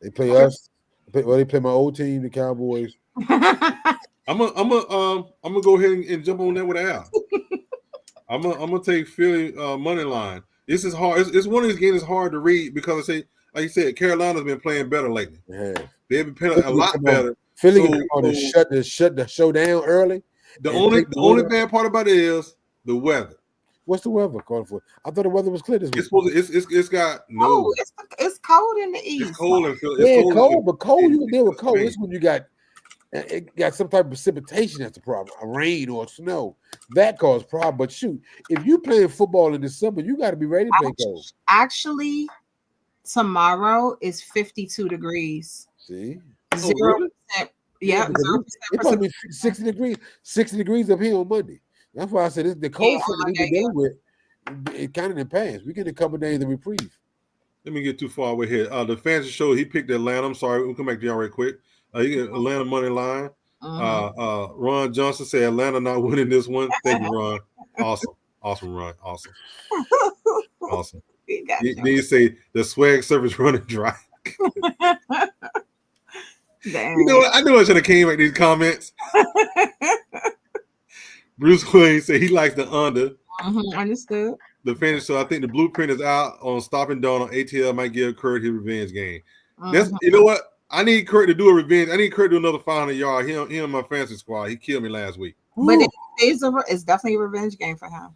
They play us. Well, they play my old team, the Cowboys. I'm gonna go ahead and jump on that with Al. I'm gonna take Philly money line. This is hard. It's one of these games that's hard to read because I say, like you said, Carolina's been playing better lately. Yeah. They've been playing a lot better. Philly So- can come on and shut the show down early. The And only take the only order. bad part about it is the weather. What's the weather calling for? I thought the weather was clear this week. It's supposed to, it's got no. Oh, it's cold in the east. It's cold in Philly. Yeah, It's cold, but cold you can deal with cold. Pennsylvania. It's when you got it got some type of precipitation that's the problem, a rain or snow. That causes problem. But shoot, if you playing football in December, you got to be ready to play cold. Actually, tomorrow is 52 degrees. See, Oh, really? 0%. Yeah, because 0% it's supposed to be 60 degrees. 60 degrees up here on Monday. That's why I said the cold Yeah, front that we've been dealing with. It kind of in past. We get a couple days of reprieve. Let me get too far away here. The fancy show, he picked Atlanta. I'm sorry, we'll come back to y'all right quick. He get Atlanta money line. Ron Johnson said Atlanta not winning this one. Thank you, Ron. Awesome, Ron. Awesome. We got Then you say the swag surface running dry. Damn. You know what? I knew I should have came at these comments. Bruce Wayne said he likes the under. Understood. The finish. So I think the blueprint is out on stopping Dawn on ATL. Might give Kurt his revenge game. That's you know what? I need Kurt to do a revenge. I need Kurt to do another 500 yard. He and my fantasy squad. He killed me last week. But it's definitely a revenge game for him.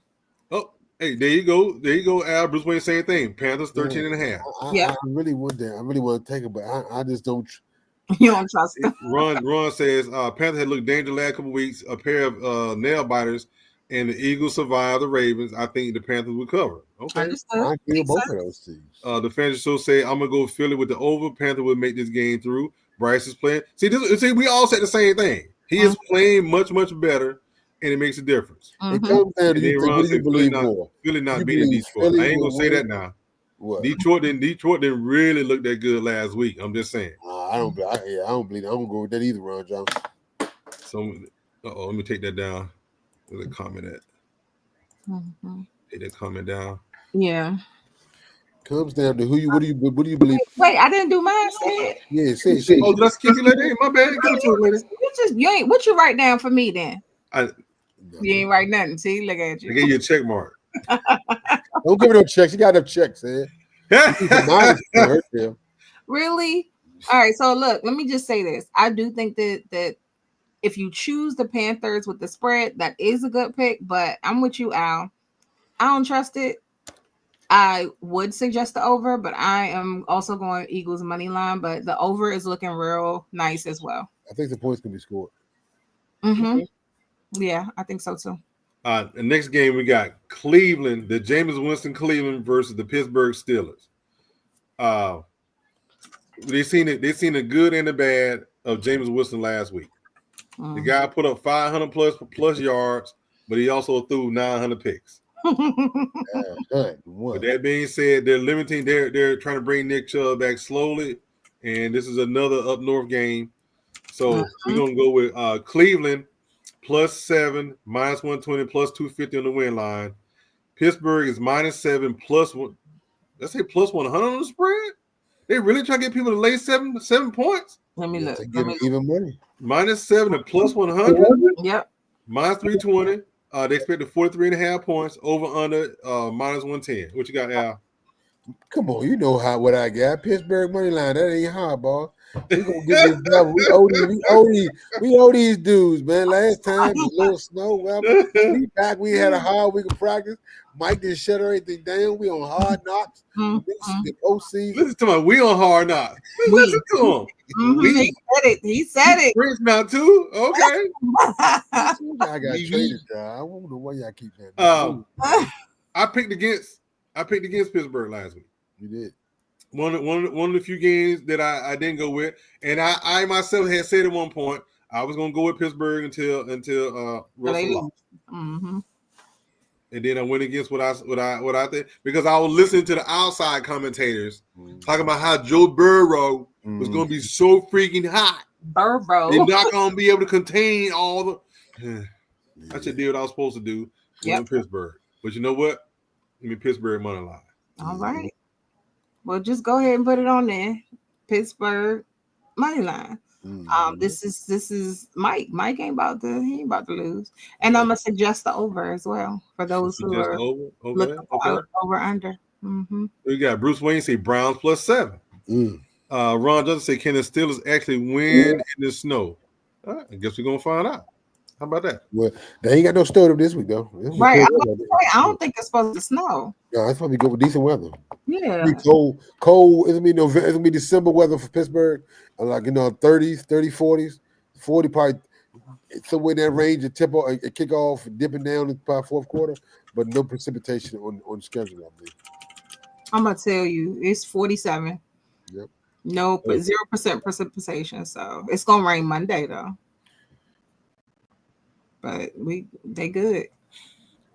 Oh, hey, there you go. There you go, Al. Bruce Wayne, same thing. Panthers 13 and a half. I really want that. I really want to take it, but I just don't. You don't trust him. Ron says Panthers had looked dangerous the last couple of weeks. A pair of nail biters, and the Eagles survived the Ravens. I think the Panthers will cover. Okay. Understood. I feel Makes both sense. of those teams. The fantasy show say I'm gonna go Philly with the over. Panther will make this game through. Bryce is playing. See, we all said the same thing. He is playing much better, and it makes a difference. It comes down to And then you. Ron What do said you believe Philly more? Philly not You beating believe Detroit. I Philly ain't gonna will say that win? now. What? Detroit didn't really look that good last week. I'm just saying. I don't believe. I don't believe. I don't go with that either, Ron Johnson. So, let me take that down. Where's the comment at? Take that comment down. Yeah. Comes down to who you. What do you believe? Wait, I didn't do mine. Say it. Yeah, say it. Oh, let's keep you lady. My bad. Give it to her, lady. You ain't what you write down for me then. I You ain't write nothing. See, look at you. gave you a check mark. Don't give her no checks. You got enough checks, man. Mine is for her deal. Really? All right. So look, let me just say this. I do think that if you choose the Panthers with the spread, that is a good pick. But I'm with you, Al. I don't trust it. I would suggest the over, but I am also going Eagles money line. But the over is looking real nice as well. I think the points can be scored. Yeah, I think so too. The next game we got Cleveland, the Jameis Winston Cleveland versus the Pittsburgh Steelers. They seen it. They seen the good and the bad of Jameis Winston last week. The guy put up 500 plus yards, but he also threw 900 picks. With that being said, they're limiting. They're trying to bring Nick Chubb back slowly, and this is another up north game. So we're gonna go with Cleveland +7, -120, +250 on the win line. Pittsburgh is -7, +1. Let's say +100 on the spread. They really trying to get people to lay 7 points. Let me look. To get even money. -7 and +100. Yep. -320. They expected 43.5 points. Over under -110. What you got, Al? Come on, you know what I got. Pittsburgh money line. That ain't hard, ball. We gonna get this double. We owe these dudes, man. Last time a little snow. Well, we back. We had a hard week of practice. Mike didn't shut everything down. We on hard knocks. The postseason. Listen to my we on hard knocks. Listen to him. He said it. Prince now too. Okay. I got traded, y'all. I wonder why y'all keep that. I picked against Pittsburgh last week. You did. One of the few games that I didn't go with, and I myself had said at one point I was gonna go with Pittsburgh until Russell lost. And then I went against what I think, because I was listening to the outside commentators talking about how Joe Burrow was going to be so freaking hot. Burrow. They're not going to be able to contain all the. I should do what I was supposed to do in Pittsburgh. But you know what? Give me Pittsburgh money line. All right. Well, just go ahead and put it on there. Pittsburgh money line. Mhm. This is Mike. Mike ain't about to lose, and I'm gonna suggest the over as well for those who Suggest are over. looking Okay. for Okay. over under. Mm-hmm. We got Bruce Wayne say Browns +7. Mm. Ron Johnson say, can the Steelers actually win in the snow? All right, I guess we're gonna find out. How about that? Well, they ain't got no storm this week though. It's Right. cold I'm weather. gonna say, I don't think it's supposed to snow. No, it's probably good with decent weather. Yeah. Be cold. It's gonna be December weather for Pittsburgh. Like 30s, 30, 40s, 40 probably somewhere in that range. A tip off, a kickoff, dipping down in probably fourth quarter, but no precipitation on schedule. I believe. I'm gonna tell you, it's 47. Yep. No, but 0% precipitation. So it's gonna rain Monday though. But they good.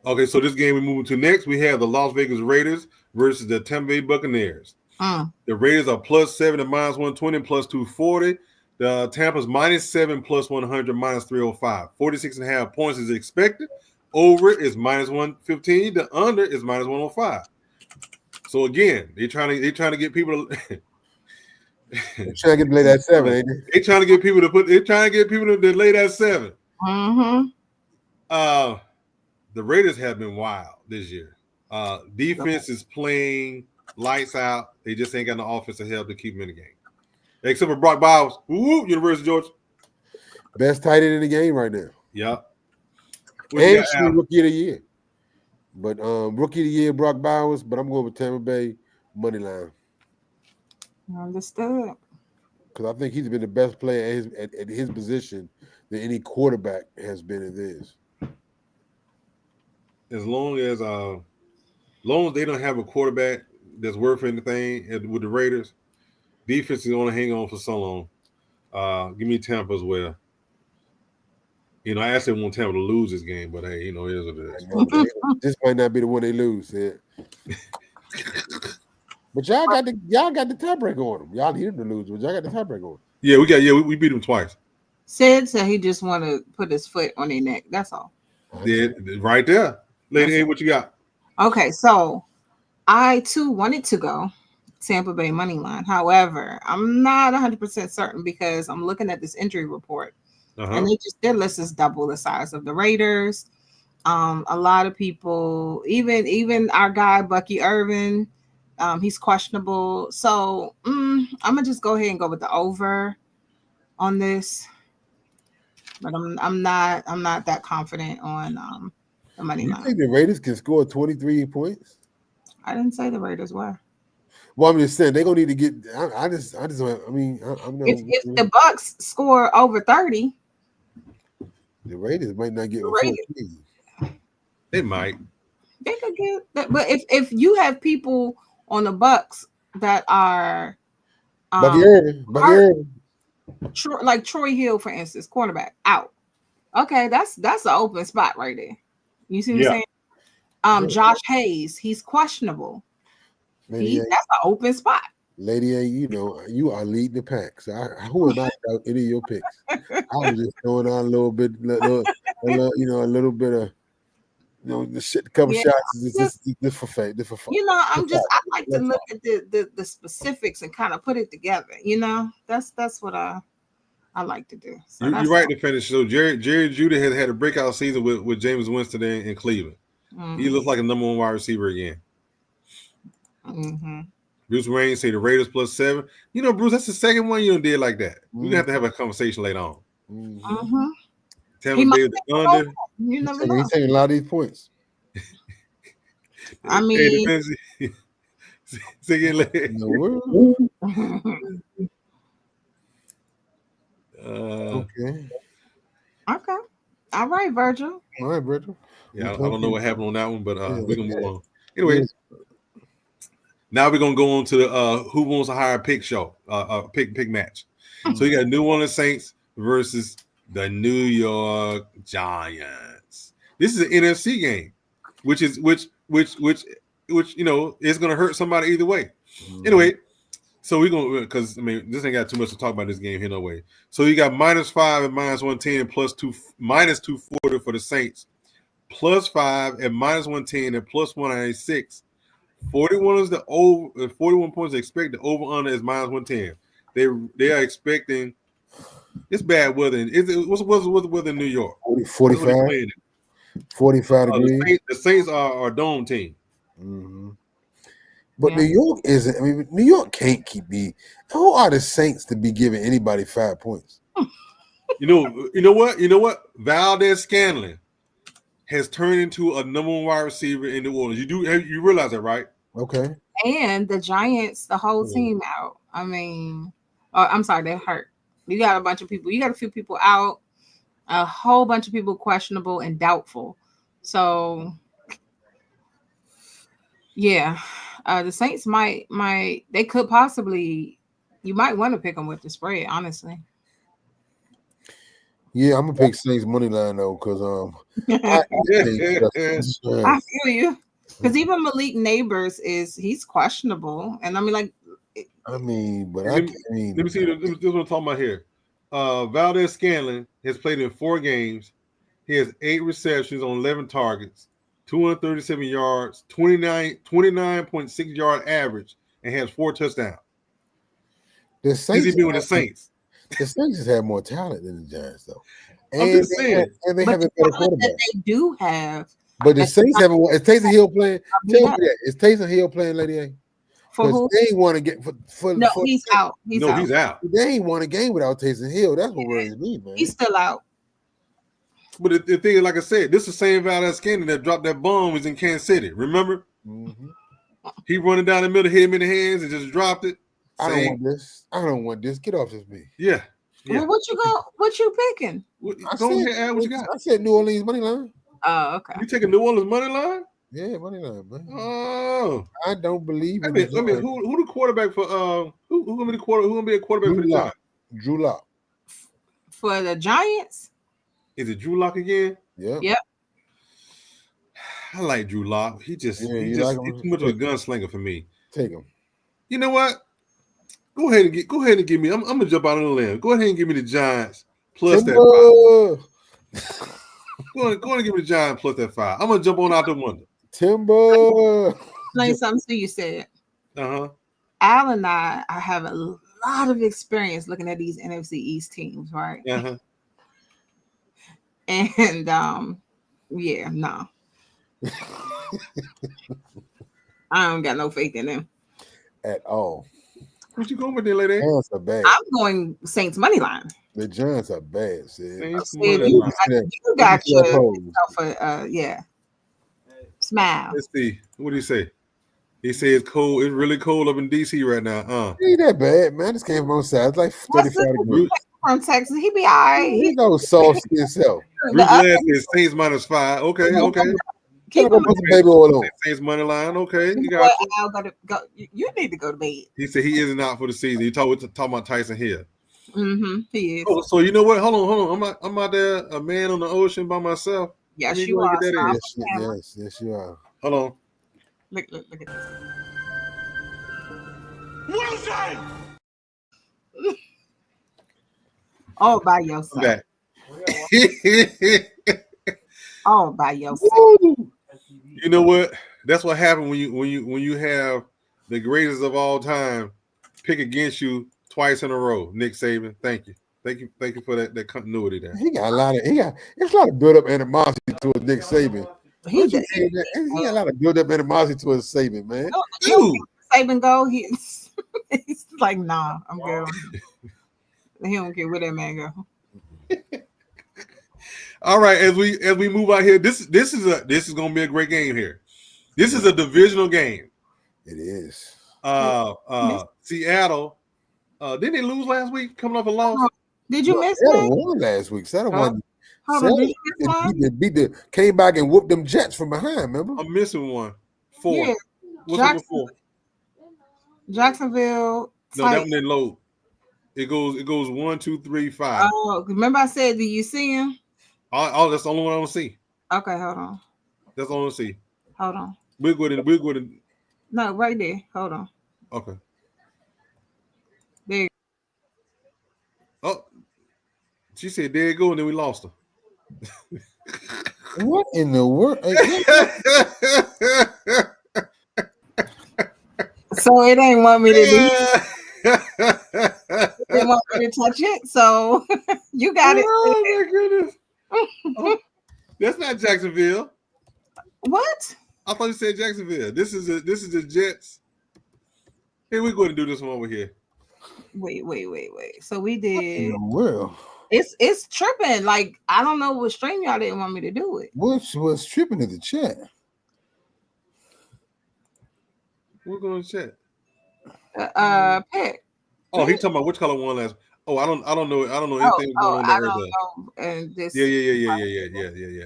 Okay, so this game we're moving to next. We have the Las Vegas Raiders versus the Tampa Bay Buccaneers. The Raiders are +7 at -120, +240. The Tampa's -7, +100, -305. 46.5 points is expected. Over is -115. The under is -105. So again, they're trying to get people to They're trying to get lay that 7, ain't they? They're trying to get people to lay that 7. Mm-hmm. The Raiders have been wild this year. Defense is playing lights out. They just ain't got no offensive help to keep them in the game. Except for Brock Bowers. Woo, University of Georgia. Best tight end in the game right now. Yeah. And she was rookie of the year. But rookie of the year, Brock Bowers, but I'm going with Tampa Bay money line. Understood. Because I think he's been the best player at his position than any quarterback has been in this. As long as they don't have a quarterback that's worth anything with the Raiders, defense is going to hang on for so long. Give me Tampa as well. I actually want Tampa to lose this game, but hey, it is what it is. This might not be the one they lose. Yeah. But y'all got the tiebreaker on them. Y'all need them to lose, but y'all got the tiebreaker on them. Yeah, we beat them twice. Sid said he just want to put his foot on their neck. That's all. Yeah, right there. Lady A, what you got? Okay, so I too wanted to go Tampa Bay money line. However, I'm not 100% certain because I'm looking at this injury report, and their list is double the size of the Raiders. A lot of people, even our guy Bucky Irvin, he's questionable. So I'm gonna just go ahead and go with the over on this. But I'm not that confident on the money line. You think the Raiders can score 23 points? I didn't say the Raiders were. Well, I'm just saying they're gonna need to get. I'm not. If the Bucks score over 30, the Raiders might not get 14. They might. They could get that, but if you have people on the Bucks that are Bucky Irvin. Like Troy Hill, for instance, cornerback out. Okay, that's an open spot right there. You see what I'm saying? Josh Hayes, he's questionable. That's an open spot. Lady A, you are leading the pack. So who am I about any of your picks? I was just throwing out a little bit, a little bit of, the couple shots just for fun. I like to look at the specifics and kind of put it together. That's what I like to do. So you're right to finish. So Jerry Jeudy has had a breakout season with Jameis Winston in Cleveland. Mm-hmm. He looks like a number one wide receiver again. Mm-hmm. Bruce Wayne say the Raiders +7. Bruce, that's the second one you did like that. We're gonna have to have a conversation later on. Mm-hmm. Tampa Bay the under. You never know. He's taking a lot of these points. I mean, okay. All right, Virgil. All right, Virgil. Yeah, I don't know what happened on that one, but we're gonna move on. Anyways, now we're gonna go on to the Who Wants a Higher Pick show, pick match. So you got New Orleans Saints versus the New York Giants. This is an NFC game, which is going to hurt somebody either way. Anyway, so we're going to, because this ain't got too much to talk about this game here, no way. So you got -5 at -110 -240 for the Saints, +5 at -110 and +196. 41 is the over. 41 points expected. Over under is -110. they are expecting. It's bad weather. What's the weather in New York? 45 degrees. The Saints are a dome team. Mm-hmm. But Yeah. New York isn't. I mean, New York can't keep me. Who are the Saints to be giving anybody 5 points? You know what? Valdez Scanlon has turned into a number 1 wide receiver in New Orleans. You realize that, right? Okay. And the Giants, the whole team out. I mean, I'm sorry, they're hurt. You got a bunch of people. You got a few people out. A whole bunch of people questionable and doubtful. So, yeah, the Saints they could possibly. You might want to pick them with the spread, honestly. Yeah, I'm gonna pick Saints money line though, because I feel you. Because even Malik Neighbors he's questionable, and I mean, like, but let me see. This is what I'm talking about here. Valdez Scanlon has played in 4 games. He has 8 receptions on 11 targets, 237 yards, 29.6 yard average, and has 4 touchdowns. The Saints He's been with the Saints. The Saints just have more talent than the Giants, though. I'm just saying. And they have a better quarterback. That they do have. But the Saints haven't won. Is Taysom Hill playing? Tell me that. Is Taysom Hill playing, Lady A? For who? They ain't want to get for No, he's out. He's out. They ain't won a game without Taysom Hill. That's what worries me, man. He's still out. But the thing is, like I said, this is the same Valdez Scanlon that dropped that bomb was in Kansas City. Remember? Mm-hmm. He running down the middle, hit him in the hands, and just dropped it. I don't want this. Get off this me. Yeah. Well, what you picking? Go ahead, add what you got. I said New Orleans money line. Oh, okay. You taking New Orleans money line? Yeah, money line, man. Oh, I don't believe in it. Who the quarterback for? Who gonna be the quarterback? Who gonna be a quarterback for the Giants? Drew Lock. For the Giants? Is it Drew Lock again? Yeah. Yep. I like Drew Lock. He's too much of a gunslinger for me. Take him. You know what? Go ahead and give me. I'm gonna jump out on the limb. Go ahead and give me the Giants plus that 5. Go ahead and give me the Giants plus that 5. I'm gonna jump on out the window. Timber. Explain something to you said. Al and I have a lot of experience looking at these NFC East teams, right? And yeah, no. I don't got no faith in them at all. What you going with there, lady? Giants are bad. I'm going Saints money line. The Giants are bad, sis. You got yourself yeah. Smile. Let's see. What do you say? He says it's cold. It's really cold up in DC right now. Ain't that bad, man. This came from outside. It's like 35 degrees. From Texas, he be all right. He goes soft skin self. Bruce Lance is Saints -5. Okay. Keep him baby oil on. Saints money line. Okay, you got go. You need to go to bed. He said he isn't out for the season. He talking about Tyson Hill. He is. Oh, so you know what? Hold on. I'm out there, a man on the ocean by myself. Yes, you are. Yes, you are. Hold on. Look at this. Wilson! All by yourself. All by yourself. You know what? That's what happened when you have the greatest of all time pick against you twice in a row. Nick Saban, thank you for that continuity there. It's a lot of build up animosity towards Nick Saban. He got a lot of build up animosity towards Saban, man. Saban go, he's like, nah, I'm good. He don't care where that man go. All right, as we move out here, this is gonna be a great game here. This is a divisional game. It is. Seattle. Didn't they lose last week? Coming off a loss. Did you miss that? Won last week. Seattle won. Came back and whooped them Jets from behind. Remember? I'm missing one. 4. Yeah. What's number 4? Jacksonville. No, that one didn't load. It goes 1, 2, 3, 5. Oh, remember I said, do you see him? Oh, that's the only one I don't see. Okay, hold on. That's the only one I see. Hold on. We'll go to. No, right there. Hold on. Okay. There. Oh, she said there you go, and then we lost her. What in the world? So it ain't want me to do. didn't want me to touch it, so you got it. Oh my goodness. Oh, that's not Jacksonville. What? I thought you said Jacksonville. This is the Jets. Here we go and do this one over here. Wait. So we did. Well, It's tripping. Like I don't know what stream y'all didn't want me to do it. which was tripping in the chat? We're going to check. Pick. Oh, he talking about which color one last. Oh, I don't know anything going on I there. don't know. And this. Yeah.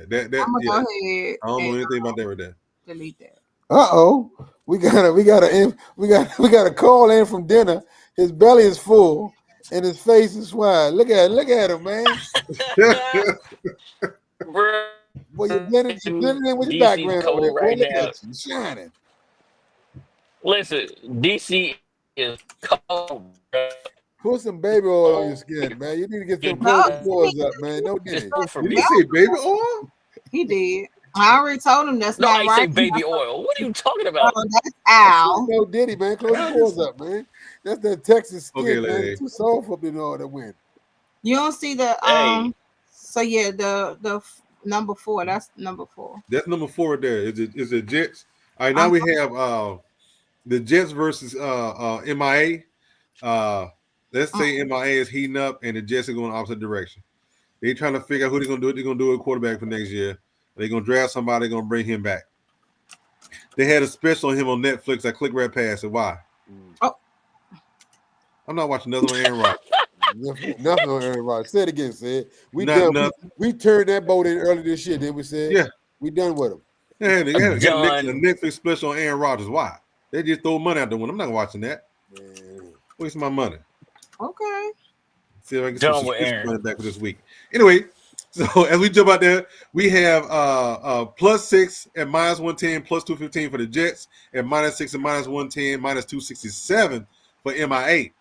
That I'm gonna yeah. go ahead. I don't know and, anything about that right there. Delete that. We got a call in from dinner. His belly is full and his face is wide. Look at him, man. Bro, Boy, you're blending in with your DC's background cold over there. Boy, right look now. at you, shining. listen, DC is cold, bro. Put some baby oil on your skin, man. You need to get some No. pores up, man. No It's did. cool for Did me. you say baby oil? He did. I already told him that's No, I not ain't right. say baby oil. What are you talking about? Oh, that's Al. No Diddy, man. Close your pores up, man. That's that Texas skin, Okay, man. lady. It's too soft up in all that wind. You don't see the Hey. So yeah, the number 4. That's number 4. That's number 4 right there. Is the Jets? All right, now we have the Jets versus MIA. Let's say MIA is heating up and the Jets are going opposite direction. They're trying to figure out who they're gonna do. They're gonna do a quarterback for next year. They're gonna draft somebody. They're gonna bring him back. They had a special on him on Netflix. I clicked right past it. Why? Oh. I'm not watching another one. Aaron Rodgers. Nothing on Aaron Rodgers. Say it again, Sid. We Nothing. done. We turned that boat in early this year. Then we said, Yeah. we done with him. They had a Done. Netflix special on Aaron Rodgers. Why? They just throw money out the window. I'm not watching that. Man. Wasting my money. Okay. See if I can get Done some with subscription Aaron. money back for this week. Anyway, so as we jump out there, we have +6 at -110, +215 for the Jets, at -6 at -110, -267 for MIA.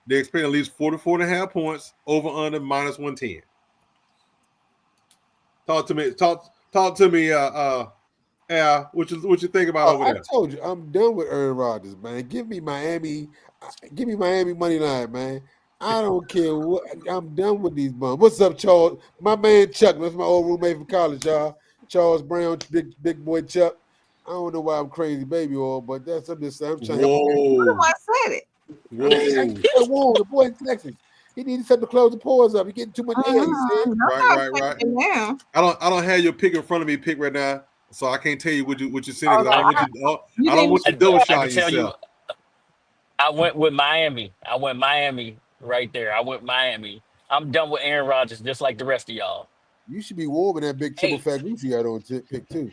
They expect at least 44.5 points, over under -110. Talk to me, Al. What you think about over I there? told you, I'm done with Aaron Rodgers, man. Give me Miami money line, man. I don't care what. I'm done with these bums. What's up, Charles? My man Chuck. That's my old roommate from college, y'all. Charles Brown, big boy Chuck. I don't know why I'm crazy, baby oil, but that's I'm just saying. I'm trying. You're the Whoa, one said it. whoa. The boy in Texas. He needs to close the pores up. He's getting too much air. He said. Right. Now. I don't have your pick in front of me, pick right now, so I can't tell you what you said. Oh, I don't want you double I shot can tell you, yourself. I went with Miami. Right there. I went Miami. I'm done with Aaron Rodgers, just like the rest of y'all. You should be warming that big triple fat goose you got on pick too.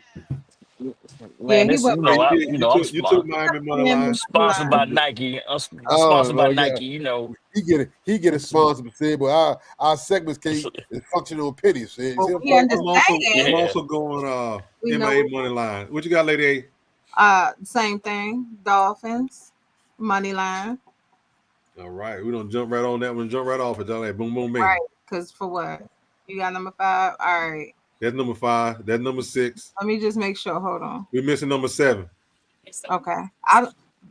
Man, he this, went I'm You took Miami money line. sponsored by Nike. I'm sponsored by Nike. You know, He get a sponsor, said, but our segments can't function on pennies. See? Well, we I'm understand. also going We know MIA it. money line. What you got, Lady Same thing. Dolphins, money line. A? All right, we don't jump right on that one. Jump right off it. Y'all like boom, boom, bang. Right. Because for what? You got number 5? All right. That's number 5. That's number 6. Let me just make sure. Hold on. We're missing number 7. Okay.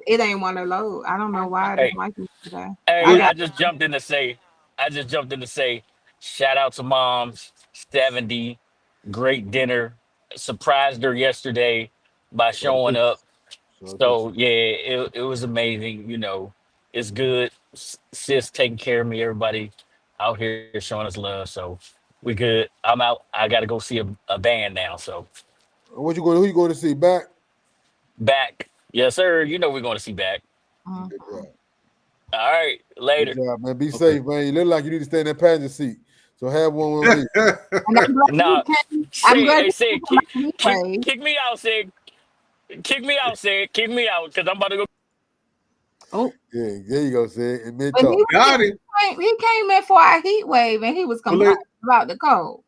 It ain't want to load. I don't know why it Hey. didn't like me today. hey, I got- I just jumped in to say, shout out to Mom's 70, great dinner. Surprised her yesterday by showing up. So yeah, it was amazing. You know, it's good. Sis taking care of me. Everybody out here showing us love. So we good. I'm out. I got to go see a band now. So Who you going to see back? back, yes sir. You know we're going to see back. Mhm. Good job. All right, later. Good job, man. Be safe, man. You look like you need to stay in that passenger seat. So have one with me. And I'm glad Nah, you came. I'm glad you Sid, came to my replay. kick me out, Sid. Kick me out, Sid. Kick me out, because I'm about to go. Oh, Yeah, there you go, Sid. And mid but talk. Got it. he came in for a heat wave and he was complaining about the cold.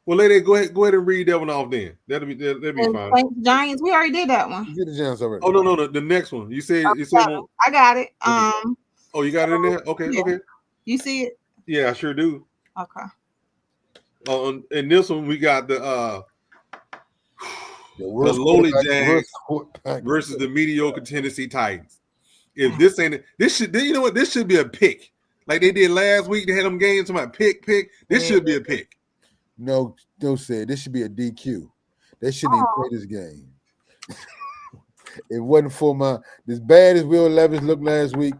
Well, Lady, go ahead and read that one off then. That'll be And fine. Saints, Giants, we already did that one. You get the chance already. Oh no, the next one. You said one. I got it. Oh, you got it in there? Okay, Yeah. okay. You see it? Yeah, I sure do. Okay. And this one we got the worst lowly quarterback, Jags worst quarterback. versus the mediocre Tennessee Titans. If this ain't this should, you know what? This should be a pick. like they did last week. They had them games to my pick. This should be a pick. No, said this should be a DQ. They shouldn't even play this game. It wasn't for as bad as Will Levis looked last week.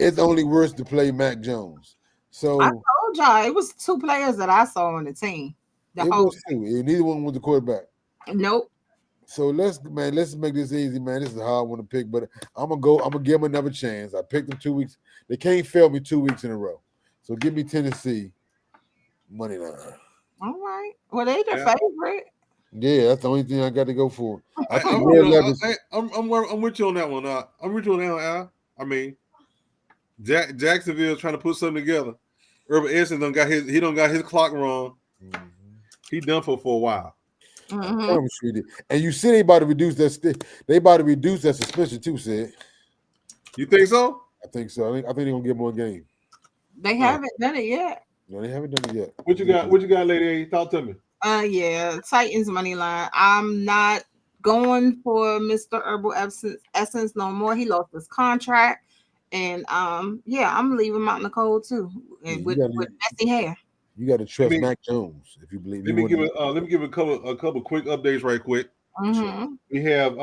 It's only worse to play Mac Jones. So I told y'all it was 2 players that I saw on the team. Was 2. Neither one was the quarterback. Nope. So let's make this easy, man. This is a hard one to pick, but I'm gonna give them another chance. I picked them 2 weeks. They can't fail me 2 weeks in a row. So give me Tennessee money line. All right. Well, they the favorite. Yeah, that's the only thing I got to go for. I think I'm with you on that one. I'm with you on that one, Al. I mean, Jacksonville trying to put something together. Urban Edson done got his clock wrong. Mm-hmm. He done for a while. Mm-hmm. And you see they about to reduce that suspension too, Sid. You think so? I think so. I think they're gonna give him one game. They haven't done it yet. No, they haven't done it yet. What you got, lady? Talk to me. Yeah, Titans money line. I'm not going for Mr. Herbal Essence no more. He lost his contract. And yeah, I'm leaving him out in the cold too. And with messy hair. You got to trust Mac Jones if you believe. Let me give a couple quick updates right quick. Mm-hmm. We have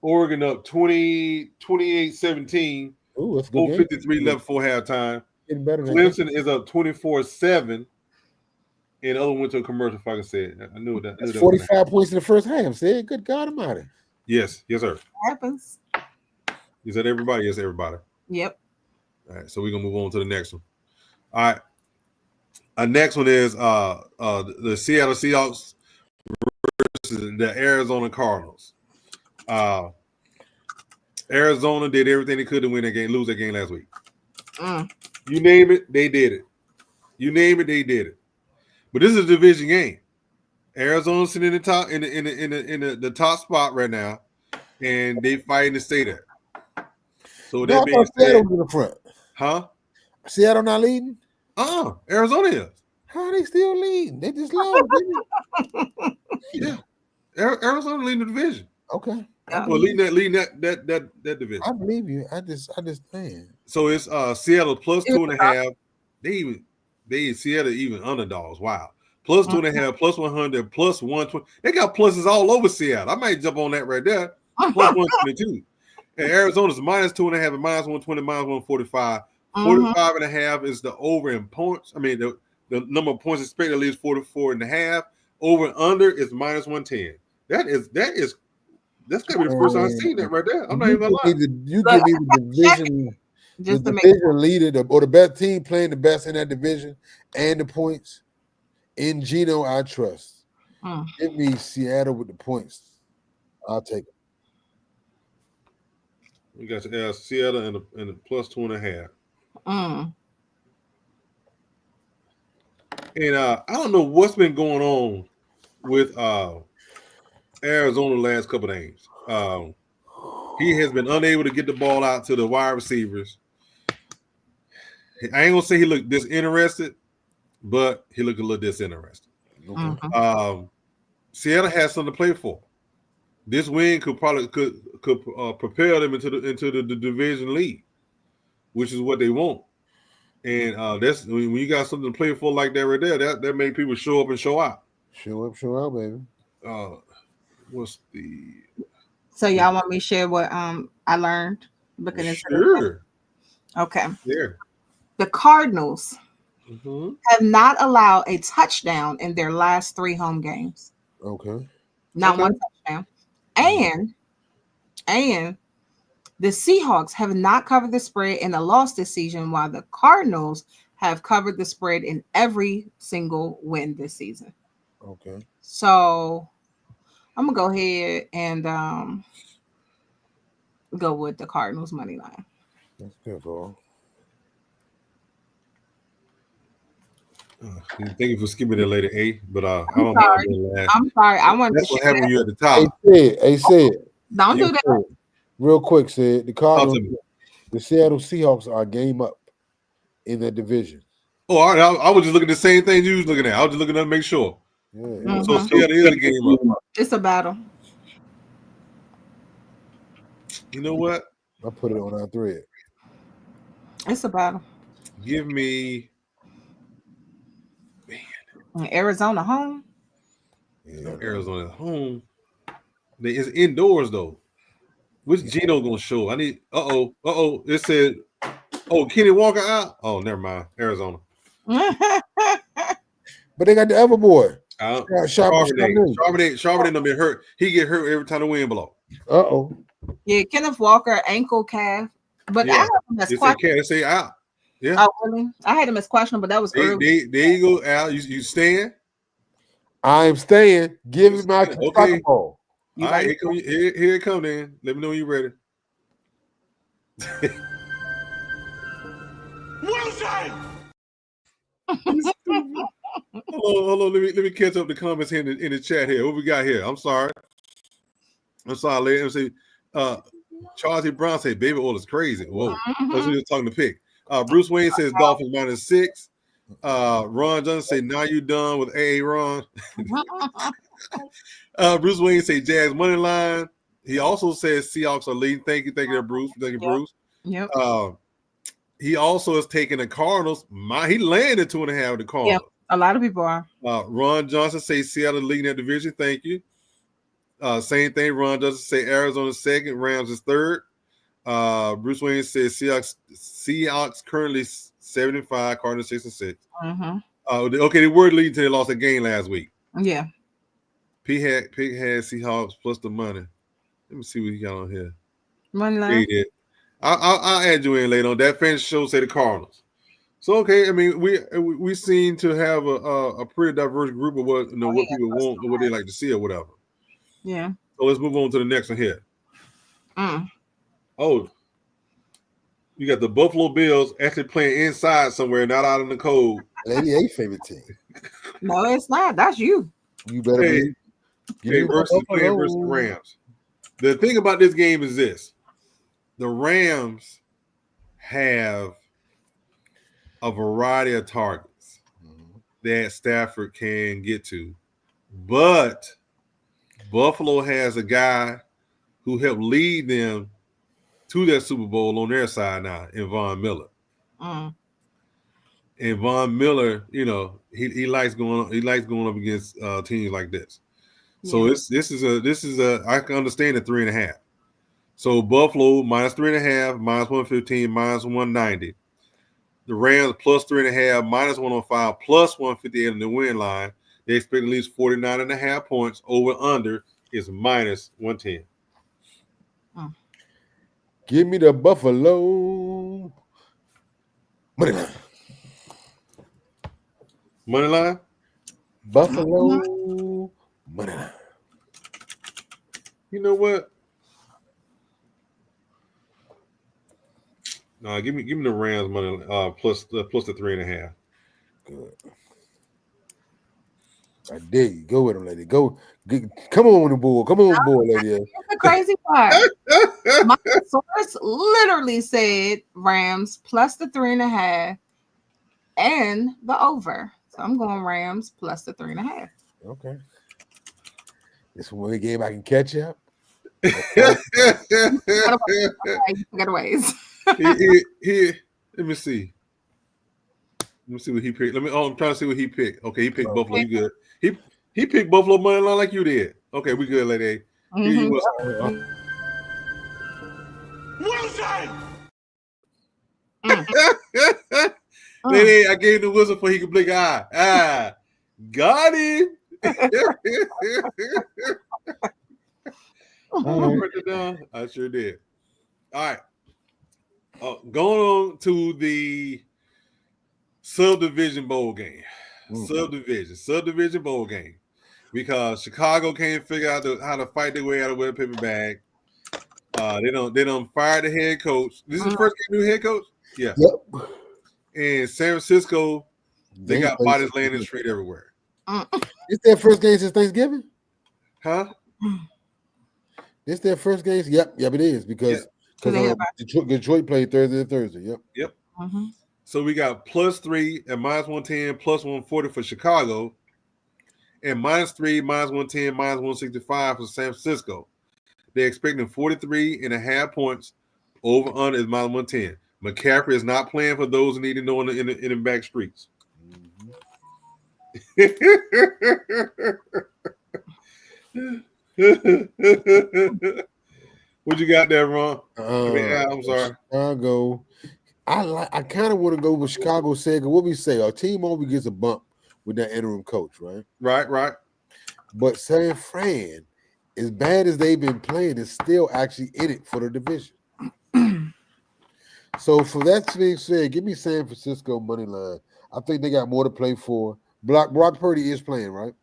Oregon up 28-17. Ooh, that's 4:53 left for halftime. Clemson is up 24-7. And the other went to a commercial, if I can say it. I knew that. That's 45 points in the first half, Sid. Good God Almighty. Yes, sir. Happens. Is that everybody? Yes, everybody. Yep. All right, so we're gonna move on to the next one. All right. Our next one is the Seattle Seahawks versus the Arizona Cardinals. Arizona did everything they could to lose that game last week. You name it, they did it. You name it, they did it. But this is a division game. Arizona's sitting in the top in the top spot right now, and they fighting to stay there. So that being said, Seattle in the front. Huh? Seattle not leading? Arizona is. How are they still leading? They just lost. Yeah. Arizona leading the division. Okay. Well, leading that division. I believe you. I just think. So it's Seattle plus 2.5. Seattle even underdogs. Wow. Plus 2.5, plus 100, plus 120. They got pluses all over Seattle. I might jump on that right there. Plus 122. And Arizona's minus 2.5 and minus 120, minus 145. 45.5 is the over in points. I mean, the number of points expected leaves 44.5. Over and under is minus 110. That's gonna be the first time I've seen that right there. I'm not even gonna lie. You give me the division, leader, or the best team playing the best in that division, and the points. In Geno, I trust. Give me Seattle with the points. I'll take it. We got to ask Seattle and the plus 2.5. And I don't know what's been going on with Arizona the last couple of games. He has been unable to get the ball out to the wide receivers. I ain't gonna say he looked disinterested, but he looked a little disinterested. Seattle has something to play for. This win could propel them into the division lead, which is what they want. And that's when you got something to play for like that right there. That make people show up and show out. Show up, baby. What's the? So y'all want me to share what I learned looking into sure. Okay. Yeah. The Cardinals have not allowed a touchdown in their last 3 home games. Okay. Not one touchdown. And the Seahawks have not covered the spread in a loss this season, while the Cardinals have covered the spread in every single win this season. Okay. So I'm gonna go ahead and go with the Cardinals money line. That's good, bro. Thank you for skipping that later, A. But I don't know. I'm sorry. I want. That's what happened when you at the top. Hey, Sid. Don't do that. Real quick, Sid. The Cardinals, the Seattle Seahawks are a game up in that division. Oh, all right. I was just looking at the same thing you was looking at. I was just looking at to make sure. Yeah. So Seattle is a game up. It's a battle. You know what? I put it on our thread. It's a battle. Give me Arizona home. Arizona at home. It's indoors though. Which Gino gonna show? I need. Uh-oh. It said. Oh, Kenny Walker out. Oh, never mind. Arizona. But they got the other boy. Charbonnet done been hurt. He get hurt every time the wind blow. Uh-oh. Yeah, Kenneth Walker ankle calf. But Yeah. I had him as questionable. They say out. Yeah. Oh, really? I had him as questionable, but that was early. There you go, Al. You stand? I'm staying. Give me my Okay. ball. All right, here it come then. Let me know when you're ready. Hold on. Let me catch up the comments here in the chat here. What we got here? I'm sorry, lady. Let me see. Charlie Brown said baby oil is crazy. Whoa. That's what he was talking to pick. Bruce Wayne says Dolphins -6. Ron Johnson say now you done with AA Ron. Bruce Wayne say Jags money line. He also says Seahawks are leading. Thank you, Bruce. Bruce. Yep. He also is taking the Cardinals. He landed 2.5 with the Cardinals. Yep. A lot of people are. Ron Johnson says Seattle leading that division. Thank you. Same thing. Ron Johnson say Arizona second, Rams is third. Bruce Wayne says Seahawks currently 75, Cardinals 6-6. Okay, they were leading till they lost a game last week. Yeah. Pig had Seahawks plus the money. Let me see what he got on here. Money line. I'll add you in later on. That fan show say the Cardinals. So okay, I mean we seem to have a pretty diverse group of what people want or what they like to see or whatever. Yeah. So let's move on to the next one here. Oh, you got the Buffalo Bills actually playing inside somewhere, not out in the cold. Lady A favorite team. No, it's not. That's you. You better be versus the Rams. The thing about this game is this: the Rams have a variety of targets that Stafford can get to, but Buffalo has a guy who helped lead them to that Super Bowl on their side now, in Von Miller. And Von Miller, he likes going up against teams like this. So this is a I can understand the 3.5. So Buffalo -3.5, -115, -190. The Rams +3.5, -105, +158 in the win line. They expect at least 49.5 points. Over under is -110. Give me the Buffalo money line. Money line? Buffalo money line. You know what? No, give me the Rams money plus the 3.5. Good. I dare you. Go with them, lady. Go. Come on, the bull. Come on, bull, lady. Here's the crazy part. My source literally said Rams plus the 3.5 and the over. So I'm going Rams plus the 3.5. Okay. This one game I can catch up. Got ways. Here, let me see. Let me see what he picked. I'm trying to see what he picked. Okay, he picked Buffalo. You good? He picked Buffalo money line like you did. Okay, we good, lady. Lady, I gave the whistle for he could blink an eye. Got him. I sure did. All right. Going on to the subdivision bowl game. Subdivision bowl game. Because Chicago can't figure out how to fight their way out of wet paper bag. They don't fire the head coach. This is the first game new head coach? Yeah. Yep. And San Francisco, they got bodies laying in the street everywhere. It's their first game since Thanksgiving? Huh? It's their first game? Yep, it is. Because Detroit played Thursday. Yep. So we got +3 and -110, +140 for Chicago, and -3, -110, -165 for San Francisco. They're expecting 43.5 points. Over under is -110. McCaffrey is not playing for those who need to know in the back streets. What you got there, Ron? I'm sorry. Chicago. I kind of want to go with Chicago. Said, what we say? Our team always gets a bump with that interim coach, right? Right. But San Fran, as bad as they've been playing, is still actually in it for the division. So for that being said, give me San Francisco money line. I think they got more to play for. Brock Purdy is playing, right?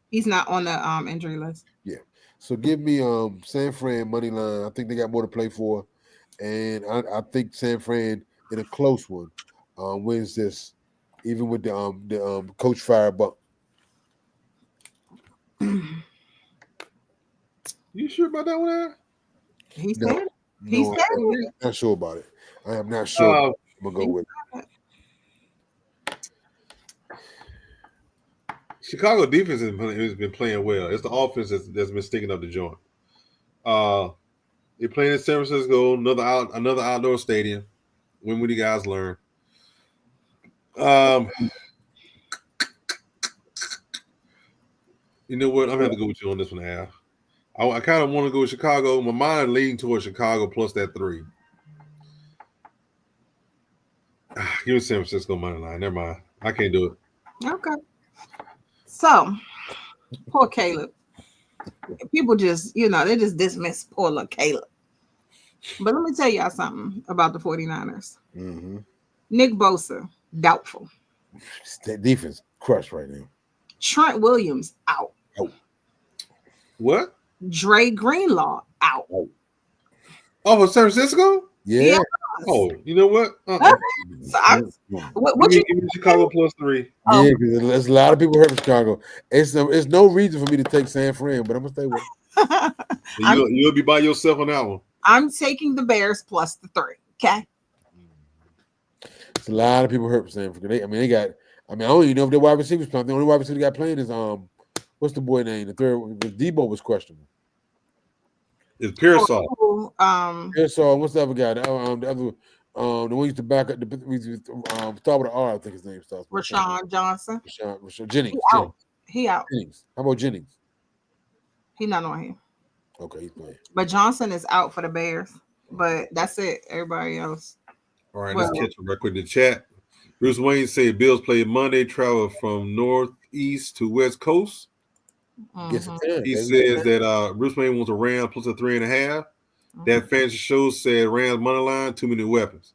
He's not on the injury list. Yeah. So give me San Fran money line. I think they got more to play for. And I think San Fran in a close one wins this, even with the coach fire bump. You sure about that one? He said. He said. Not sure about it. I am not sure. I'm gonna go with it. Chicago defense has been playing well. It's the offense that's been sticking up the joint. They're playing in San Francisco, another outdoor stadium. When will you guys learn? You know what? I'm gonna have to go with you on this one, Al. I kind of want to go with Chicago. My mind leaning towards Chicago plus that 3. Give me San Francisco money line. Never mind. I can't do it. Okay. So, poor Caleb. People just, they just dismiss poor little Caleb. But let me tell y'all something about the 49ers. Mm-hmm. Nick Bosa, doubtful. That defense crushed right now. Trent Williams, out. What? Dre Greenlaw, out. Oh, for San Francisco? Yeah. Oh, you know what? What you give me Chicago plus 3? Yeah, because there's a lot of people hurt in Chicago. It's no reason for me to take San Fran, but I'm gonna stay with it. You'll be by yourself on that one. I'm taking the Bears plus the 3. Okay. It's a lot of people hurt for San Fran. They got. I don't even know if their wide receivers playing. The only wide receiver they got playing is what's the boy name? The third, Debo was questionable. It's Pearsall. Pearsall. What's the other guy? The other, the one used to back up. Start with an R. I think his name starts. Rashawn Johnson. Rashawn Jennings. He out. Jennings. How about Jennings? He's not on here. Okay, he's playing. But Johnson is out for the Bears. But that's it. Everybody else. All right, let's catch up real quick in the chat. Bruce Wayne said Bills play Monday, travel from northeast to west coast. Mm-hmm. He says that Bruce Wayne wants a Rams plus a 3.5. Mm-hmm. That fancy show said Rams money line, too many weapons.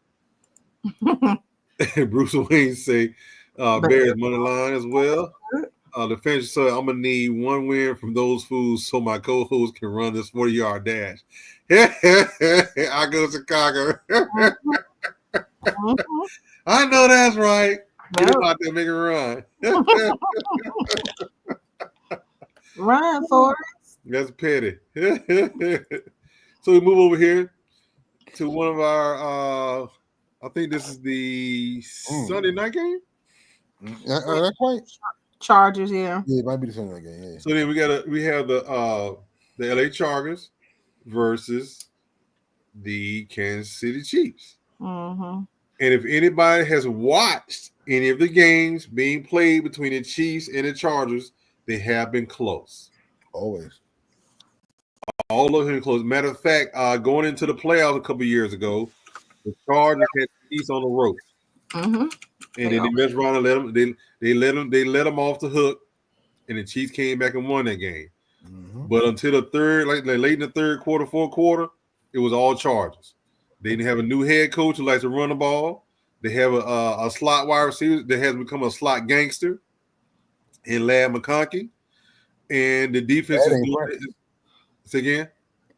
Bruce Wayne say Bears money line as well. The fancy said I'm gonna need one win from those fools so my co-host can run this 40-yard dash. I go to Chicago. I know that's right. Get him out there, make it run. Run, Forrest. That's petty. So we move over here to one of our. I think this is the Sunday night game. Not quite. Chargers, yeah. Yeah, it might be the Sunday night game. Yeah. So then we have the LA Chargers versus the Kansas City Chiefs. Mm-hmm. And if anybody has watched any of the games being played between the Chiefs and the Chargers, they have been close. Always. All of them close. Matter of fact, going into the playoffs a couple years ago, the Chargers had the Chiefs on the ropes. Mm-hmm. And then they messed around and let them off the hook, and the Chiefs came back and won that game. Mm-hmm. But until the third, like late in the third quarter, fourth quarter, it was all Chargers. They didn't have a new head coach who likes to run the ball. They have a slot wide receiver that has become a slot gangster in Ladd McConkey. And the defense is doing it. Again?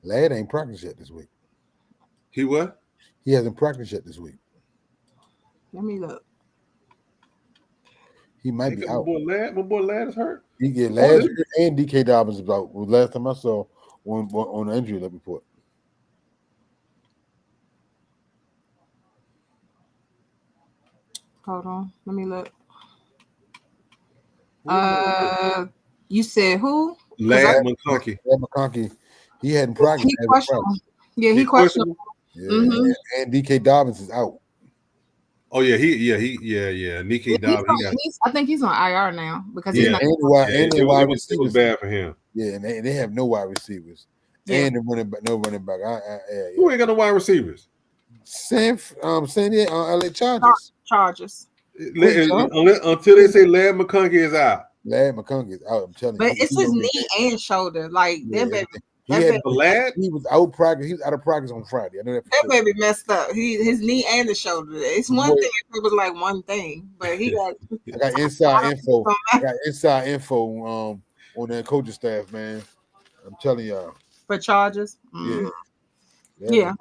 Ladd ain't practiced yet this week. He what? He hasn't practiced yet this week. Let me look. He might be out. My boy Ladd is hurt. Ladd and DK Dobbins is out. Last time I saw on the injury report. Hold on. Let me look. You said who? Ladd McConkey. Ladd McConkey. He hadn't practiced. Yeah, he questioned. Yeah, Mhm. and DK Dobbins is out. Oh yeah, Nicky Dobbins, he got I think he's on IR now because Yeah. he's not. And it the wide was receivers. bad for him. Yeah, and they have no wide receivers. Yeah. And the running back, no running back. Who ain't got no wide receivers? San Diego, LA Chargers. Chargers. Until they say Larry McConkey is out. Larry McConkey is out. I'm telling you. But it's his knee and shoulder. Like Yeah, that baby, he that had baby, Lad? he was out practice. He was out of practice on Friday. I know that. that For sure. baby messed up. His knee and the shoulder. It's one Boy. thing. It was like one thing, but he got. I got inside info. I got inside info on that coaching staff, man. I'm telling y'all. For Chargers. Yeah. Yeah.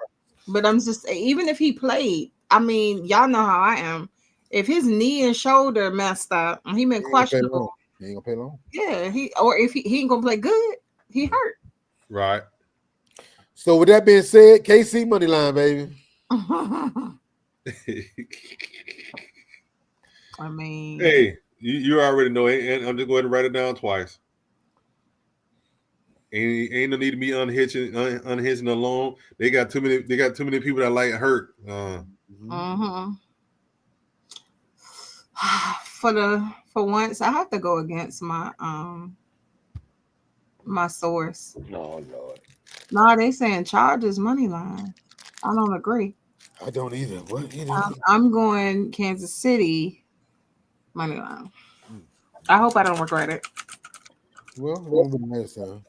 But I'm just even if he played, I mean, y'all know how I am. If his knee and shoulder messed up, and he been questionable. He ain't gonna play long. Yeah, if he ain't gonna play good, he hurt. Right. So with that being said, KC money line, baby. I mean, Hey, you already know it, and I'm just going to write it down twice. Ain't no need to be unhitching alone. They got too many people that like hurt. For once, I have to go against my my source. No, Lord. No, they saying Chargers money line. I don't agree. I don't either. What? I'm going Kansas City money line. I hope I don't regret it. Well, we'll be next time.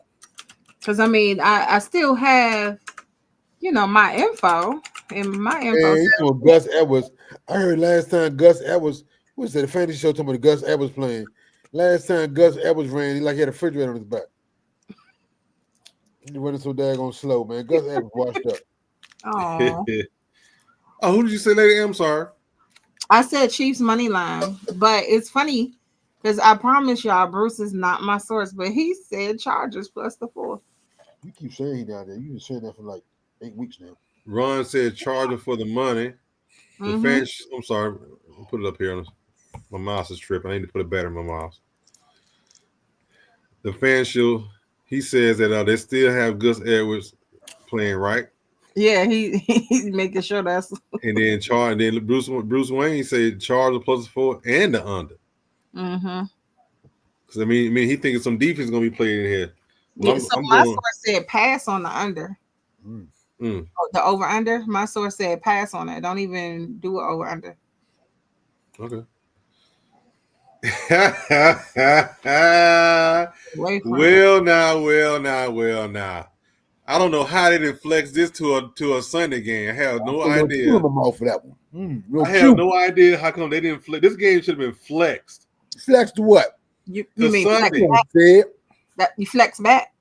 Because I mean, I still have, my info. And my info. Hey, Gus Edwards. I heard last time Gus Edwards, what was that? The fantasy show talking about Gus Edwards playing. Last time Gus Edwards ran, he had a refrigerator on his back. He running so daggone slow, man. Gus Edwards washed up. Oh. Oh, who did you say, Lady? I'm sorry. I said Chiefs money line, but it's funny because I promise y'all, Bruce is not my source, but he said Chargers plus the 4. You keep saying he down there. You've been saying that for like 8 weeks now. Ron said Charger for the money. The fans, I'm sorry. I'll put it up here. My mouse is tripping. I need to put a battery in my mouse. The fan show, he says that they still have Gus Edwards playing, right? Yeah, he's making sure that's. And then Bruce Wayne said Charger plus 4 and the under. Mm-hmm. Because I mean, he thinking some defense is gonna be played in here. Well, Yeah, my source said pass on the under. The over under. My source said pass on it. Don't even do it over under. Okay. Well now. I don't know how they didn't flex this to a Sunday game. I have no idea. For that one. I have no idea how come they didn't flex. This game should have been flexed. Flexed what? You mean Sunday. you flex back?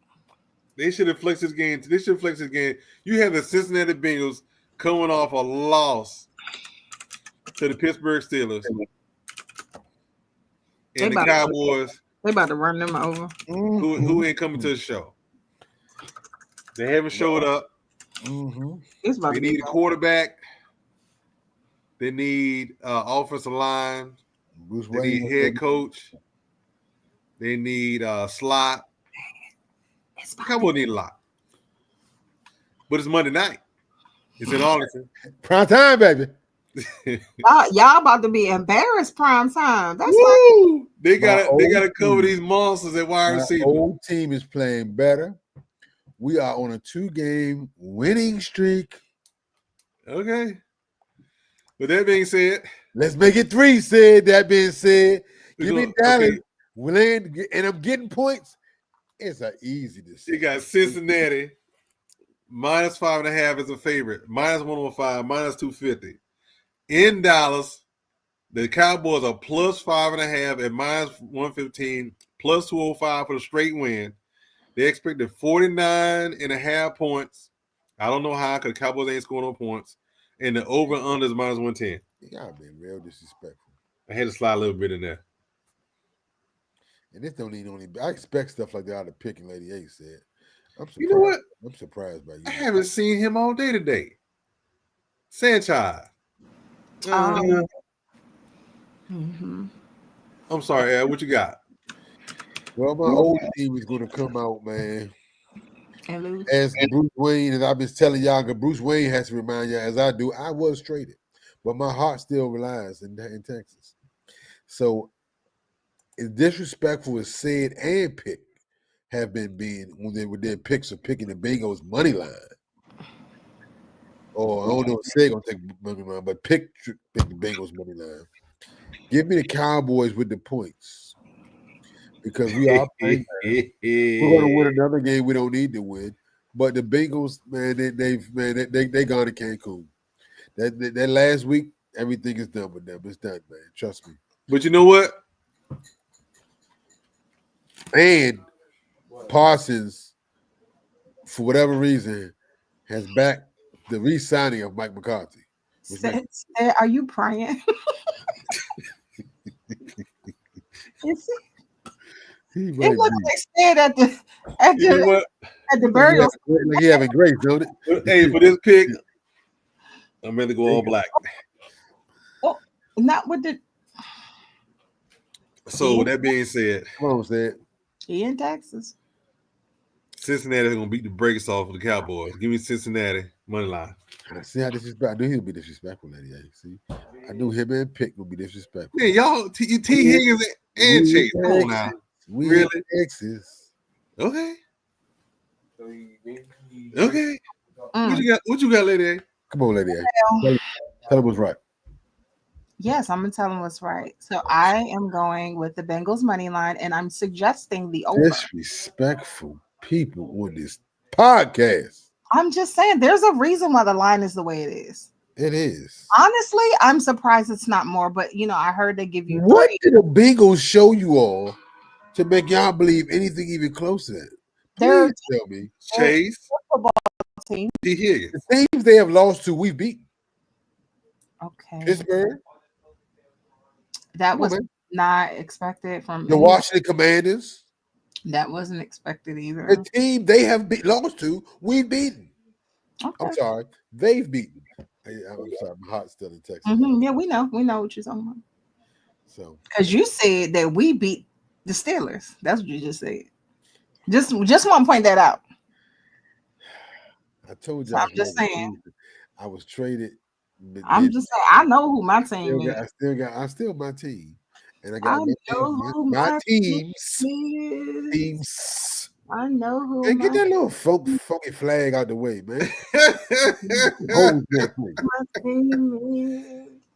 They should have flexed this game. They should flex this game. You have the Cincinnati Bengals coming off a loss to the Pittsburgh Steelers. And the Cowboys. They about to run them over. Who ain't coming to the show? They haven't showed up. They need a quarterback. They need offensive line. They need head coach. They need slot. Cowboys need a lot. But it's Monday night. It's in Arlington. Prime time, baby. Y'all about to be embarrassed prime time. That's Woo! They gotta cover these monsters at wide receiver. Old team is playing better. We are on a 2-game winning streak. Okay. With that being said, let's make it 3. That being said, give me Dallas. Okay. And I'm getting points. It's an easy decision. You got Cincinnati minus 5.5 as a favorite, minus 105, minus 250. In Dallas, the Cowboys are plus 5.5 at minus 115, plus 205 for the straight win. They expected 49.5 points. I don't know how because the Cowboys ain't scoring no points. And the over-under is minus 110. Y'all been real disrespectful. I had to slide a little bit in there. And this don't need only. I expect stuff like that out of picking Lady A said. I'm surprised. You know what? I'm surprised by you. I haven't seen him all day today. Sanchez. I'm sorry, Ed. What you got? Well, my old team is going to come out, man. And lose. As Bruce Wayne, as I've been telling y'all, 'cause Bruce Wayne has to remind y'all, as I do, I was traded, but my heart still relies in Texas. So it's disrespectful as Sid and Pick have been being when they were their picks of picking the Bengals money line. Or I don't know if Sid gonna take money line, but pick the Bengals money line. Give me the Cowboys with the points. Because we are playing. We're going to win another game we don't need to win. But the Bengals, man, they gone to Cancun. That last week, everything is done with them. It's done, man. Trust me. But you know what? And Parsons, for whatever reason, has backed the re-signing of Mike McCarthy. Are you praying? It looks like Sid at the burial. Like he having grace, don't it? Hey, for this pick, I'm ready to go all black. Oh, not with the. So with that being said, Come on, Sid. He in Texas. Cincinnati's gonna beat the brakes off of the Cowboys. Give me Cincinnati money line. I see how disrespectful. I knew he would be disrespectful that day. See, I knew him and Pick would be disrespectful. Man, y'all, T. Higgins and Chase. Come on now. We Really? in Texas. Okay. Okay. What you got, Lady A? Come on, Lady A. Tell him what's right. Yes, I'm gonna tell him what's right. So I am going with the Bengals money line, and I'm suggesting the over. Disrespectful people on this podcast. I'm just saying, there's a reason why the line is the way it is. It is. Honestly, I'm surprised it's not more. But I heard they give you. What did the Bengals show you all to make y'all believe anything even close to that? They're Please tell me. Chase. Football team. T. Higgins. The teams they have lost to, we've beaten. Okay. Pittsburgh. That was not expected from The Washington Commanders. That wasn't expected either. The team they have lost to, we've beaten. Okay. I'm sorry. They've beaten. I'm sorry. My heart's still in Texas. Yeah, we know. We know what you're talking about. So, because you said that we beat the Steelers. That's what you just said. Just want to point that out. I told you. So I'm just saying. I was traded. I'm just saying. I know who my team is. I still my team, and I got my teams. I know who. Hey, get that little funky flag out the way, man. My team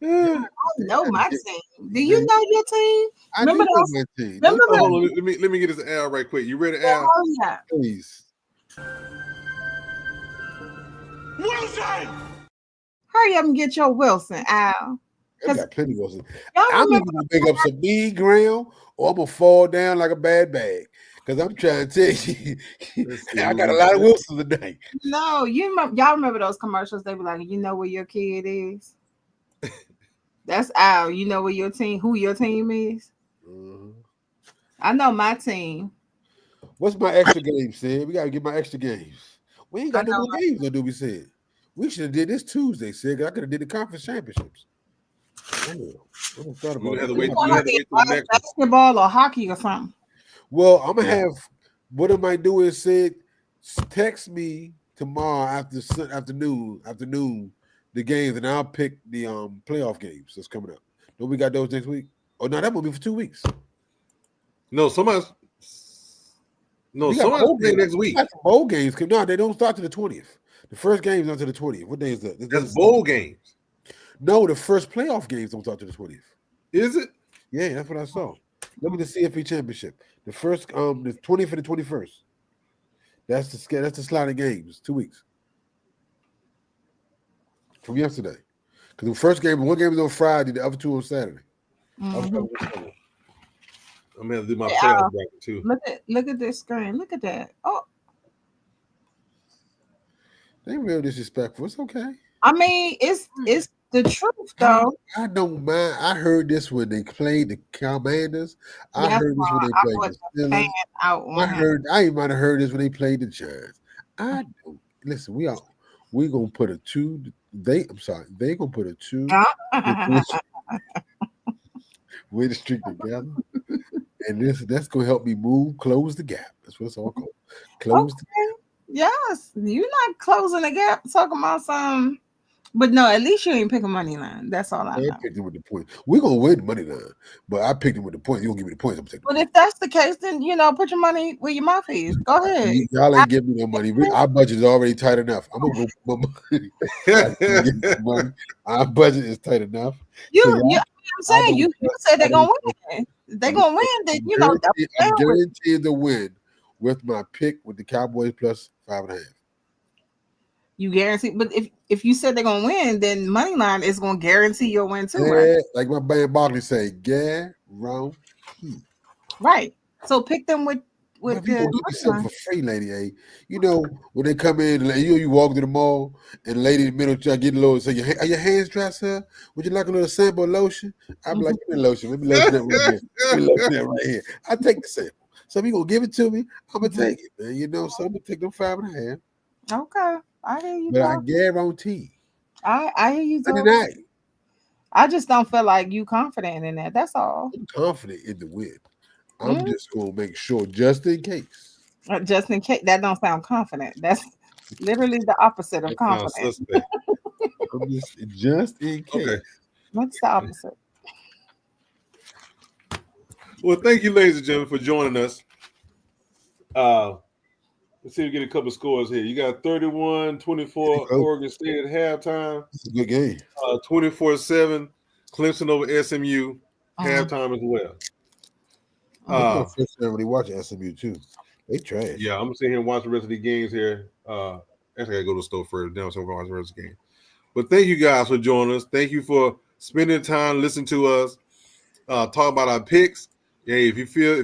is. I know my team. Do you know your team? Remember my team. Hold on, let me get this Al right quick. You ready, Al? Oh yeah. Please. Wilson! Hurry up and get your Wilson, Al. I got plenty of Wilson. I'm either gonna pick up some mean ground or I'm gonna fall down like a bad bag. Because I'm trying to tell you, I got a lot of Wilson tonight. No, y'all remember those commercials? They be like, you know where your kid is? That's Al. You know who your team is? Mm-hmm. I know my team. What's my extra game, Sid? We gotta get my extra games. We ain't got no more games to do, we said. We should have did this Tuesday, Sid. I could have did the conference championships. I thought about it. Have to wait till next basketball or hockey or something. Well, I'm gonna have what I might do is Sid, text me tomorrow afternoon the games, and I'll pick the playoff games that's coming up. Don't we got those next week? Oh no, that will be for 2 weeks. No, somebody's playing next week. Bowl games. No, they don't start to the 20th. The first game is until the 20th. What day is that? That's bowl games. No, the first playoff games don't start to the 20th. Is it? Yeah, that's what I saw. Look at the CFP championship. The first, the 20th and the 21st. That's the slotted games. 2 weeks from yesterday. Because the first game, one game was on Friday, the other two on Saturday. Mm-hmm. I'm gonna do my playoff bracket too. Look at this screen. Look at that. Oh, they real disrespectful. It's okay. I mean, it's the truth though. I don't mind. I heard this when they played the Commanders. I heard this when they played the Steelers. I might have heard this when they played the Giants. I don't listen. We gonna put a two. They gonna put a two. Win the streak together, and that's gonna help me close the gap. That's what it's all called. Close the gap. Yes, you're not closing the gap. Talking about some, but no, at least you ain't picking money line. That's all I I know. picked him with the point. We're gonna win the money line, but I picked him with the point. You gonna give me the points? I'm gonna take the But points. if that's the case, then put your money where your mouth is. Go ahead. Y'all ain't giving me no money. Our budget is already tight enough. I'm gonna go. I can get some money. Our budget is tight enough. I'm saying you said they're gonna win. They're gonna win. Then I'm guaranteed to win with my pick with the Cowboys plus 5.5. You guarantee, but if you said they're gonna win, then money line is gonna guarantee your win too, Yeah, right? like my man Barkley say, guarantee. Right. So pick them with But people give you something for free, lady. A, when they come in, you walk to the mall, and lady in the middle try to get a little. Say, are your hands dry, sir? Would you like a little sample of lotion? I'm like, give me lotion. Let me lotion that right here. Let me lotion that right here. I take the sample. So if you gonna give it to me, I'm gonna take it, man. So I'm gonna take them 5.5. Okay, I hear you. But I guarantee. I hear you. I just don't feel like you confident in that. That's all. I'm confident in the win. I'm just gonna make sure, just in case. Just in case. That don't sound confident. That's literally the opposite of confident. Just in case. Okay. What's the opposite? Well, thank you, ladies and gentlemen, for joining us. Let's see if we get a couple scores here. You got 31-24 Oregon State at halftime. It's a good game. 24-7 Clemson over SMU halftime as well. First time when they watch SMU too. They trash. Yeah, I'm gonna sit here and watch the rest of the games here. Actually, I gotta go to the store first. Then I'm gonna watch the rest of the game. But thank you guys for joining us. Thank you for spending time listening to us. Talk about our picks. Yeah, if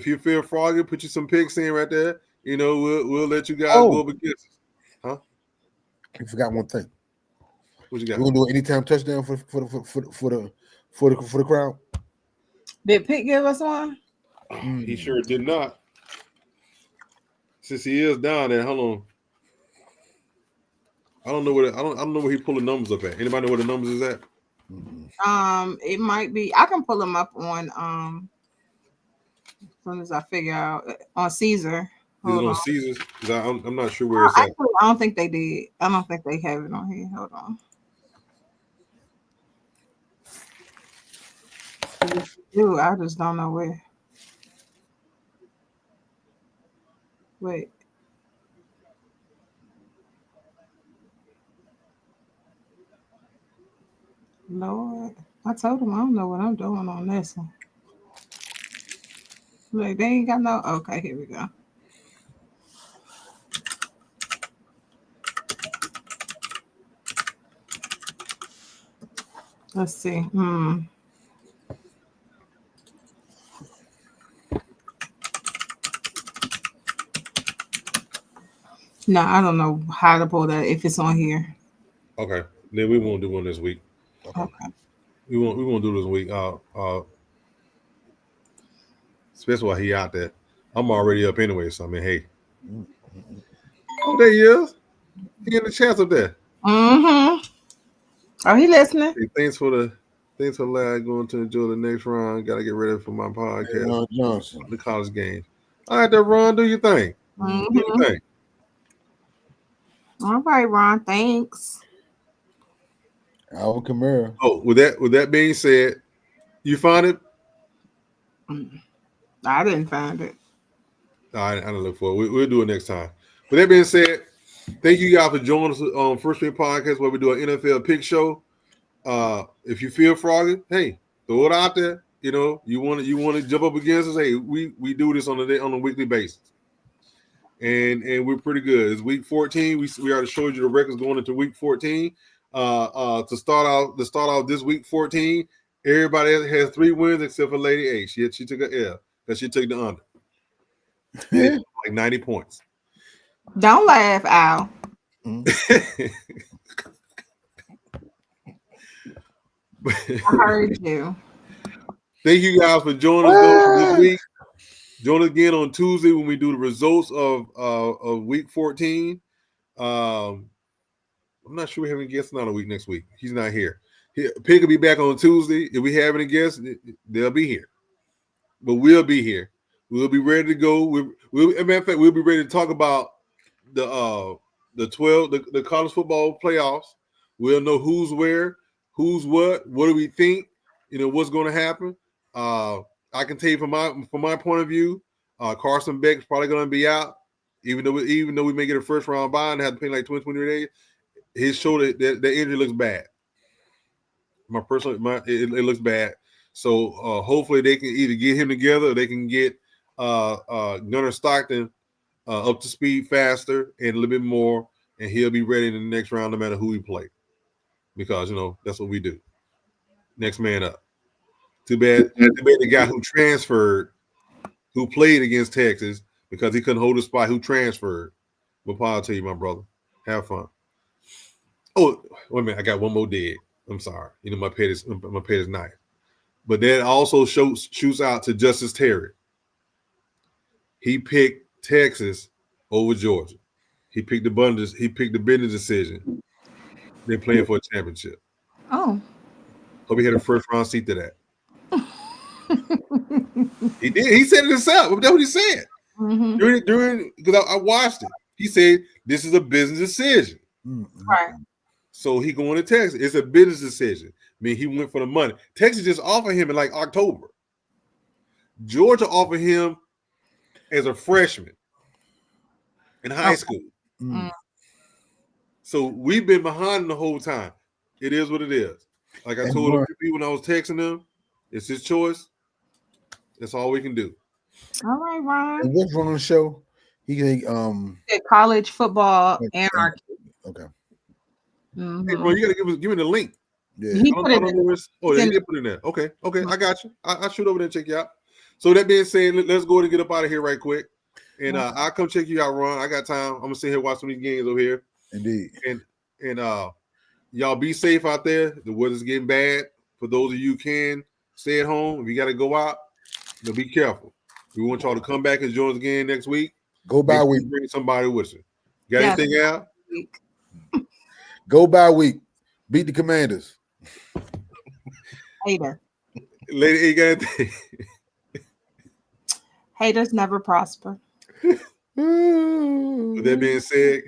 you feel froggy, put you some picks in right there. We'll let you guys go up against us. Huh? I forgot one thing. What you got? You gonna do an anytime touchdown for the crowd? Did Pitt give us one? He sure did not. Since he is down there, hold on. I don't know where he pulling numbers up at. Anybody know where the numbers is at? It might be. I can pull them up on as soon as I figure out on Caesar. Is it on Caesars? I'm not sure where it's at. Actually, I don't think they did. I don't think they have it on here. Hold on. Dude, I just don't know where. Wait. Lord, I told him I don't know what I'm doing on this one. Like, they ain't got no. Okay, here we go. Let's see. No, I don't know how to pull that if it's on here. Okay. Then we won't do one this week. Okay. We won't do this week. Especially while he out there. I'm already up anyway, so I mean, hey. Oh, there he is. He getting the chance up there. Oh, he listening? Hey, thanks for lad going to enjoy the next round. Gotta get ready for my podcast. Johnson. The college game. All right, there, Ron, do your thing. Do your thing. All right, Ron. Thanks. Alvin Kamara. Oh, with that being said, you find it? I didn't find it. I didn't look for it. We'll do it next time. With that being said, thank you guys for joining us on First String Podcast, where we do an NFL pick show. If you feel froggy, hey, throw it out there. You want to jump up against us. Hey, we do this on a weekly basis, and we're pretty good. It's week 14. We already showed you the records going into week 14. To start off this week 14, everybody has 3 wins except for Lady A. She took an L because she took the under. Like 90 points. Don't laugh, Al. I heard you. Thank you guys for joining us this week. Join us again on Tuesday when we do the results of week 14. I'm not sure we have any guests on a week next week. He's not here. Pig will be back on Tuesday. If we have any guests, they'll be here. But we'll be here. We'll be ready to go. As a matter of fact, we'll be ready to talk about the college football playoffs. We'll know who's where, who's what do we think, what's going to happen. I can tell you from my point of view, Carson Beck's probably going to be out, even though we may get a first round bye and have to pay like 20 days. His shoulder, that injury looks bad. It looks bad. So hopefully they can either get him together or they can get Gunnar Stockton up to speed faster and a little bit more, and he'll be ready in the next round no matter who we play. Because that's what we do. Next man up. Too bad the guy who transferred, who played against Texas because he couldn't hold a spot, who transferred. But I'll tell you, my brother, have fun. Oh, wait a minute, I got one more dead. I'm sorry. My pet is knife. But that also shoots out to Justice Terry. He picked Texas over Georgia. He picked the business decision. They're playing for a championship. Oh. Hope he had a first round seat to that. He did. He said it himself. That's what he said. Mm-hmm. During because I watched it. He said this is a business decision. Mm-hmm. Right. So he going to Texas. It's a business decision. I mean, he went for the money. Texas just offered him in like October. Georgia offered him as a freshman in high school. Mm-hmm. So we've been behind him the whole time. It is what it is. Like I told him when I was texting him, it's his choice. That's all we can do. All right, Ron. And what's wrong on the show? He College football anarchy. Okay. Mm-hmm. Hey, bro, you gotta give me the link. He Yeah. They did put it in there. Okay, I got you. I'll shoot over there and check you out. So that being said, let's go ahead and get up out of here right quick. And I'll come check you out, Ron. I got time. I'm gonna sit here watch some of these games over here. Indeed. And y'all be safe out there. The weather's getting bad. For those of you who can stay at home, if you got to go out, be careful. We want y'all to come back and join us again next week. Go by week. Bring somebody with you. Got anything out? Go by week. Beat the Commanders. Hater. Lady, you got anything? Haters never prosper. With that being said,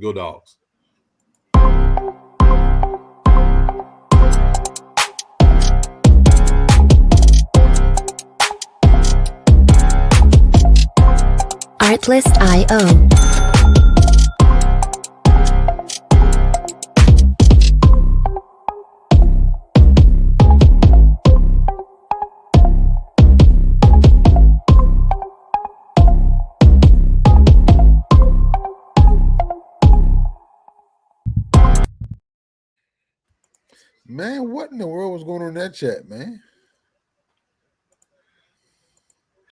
go Dogs. Artlist.io. Man, what in the world was going on in that chat, man?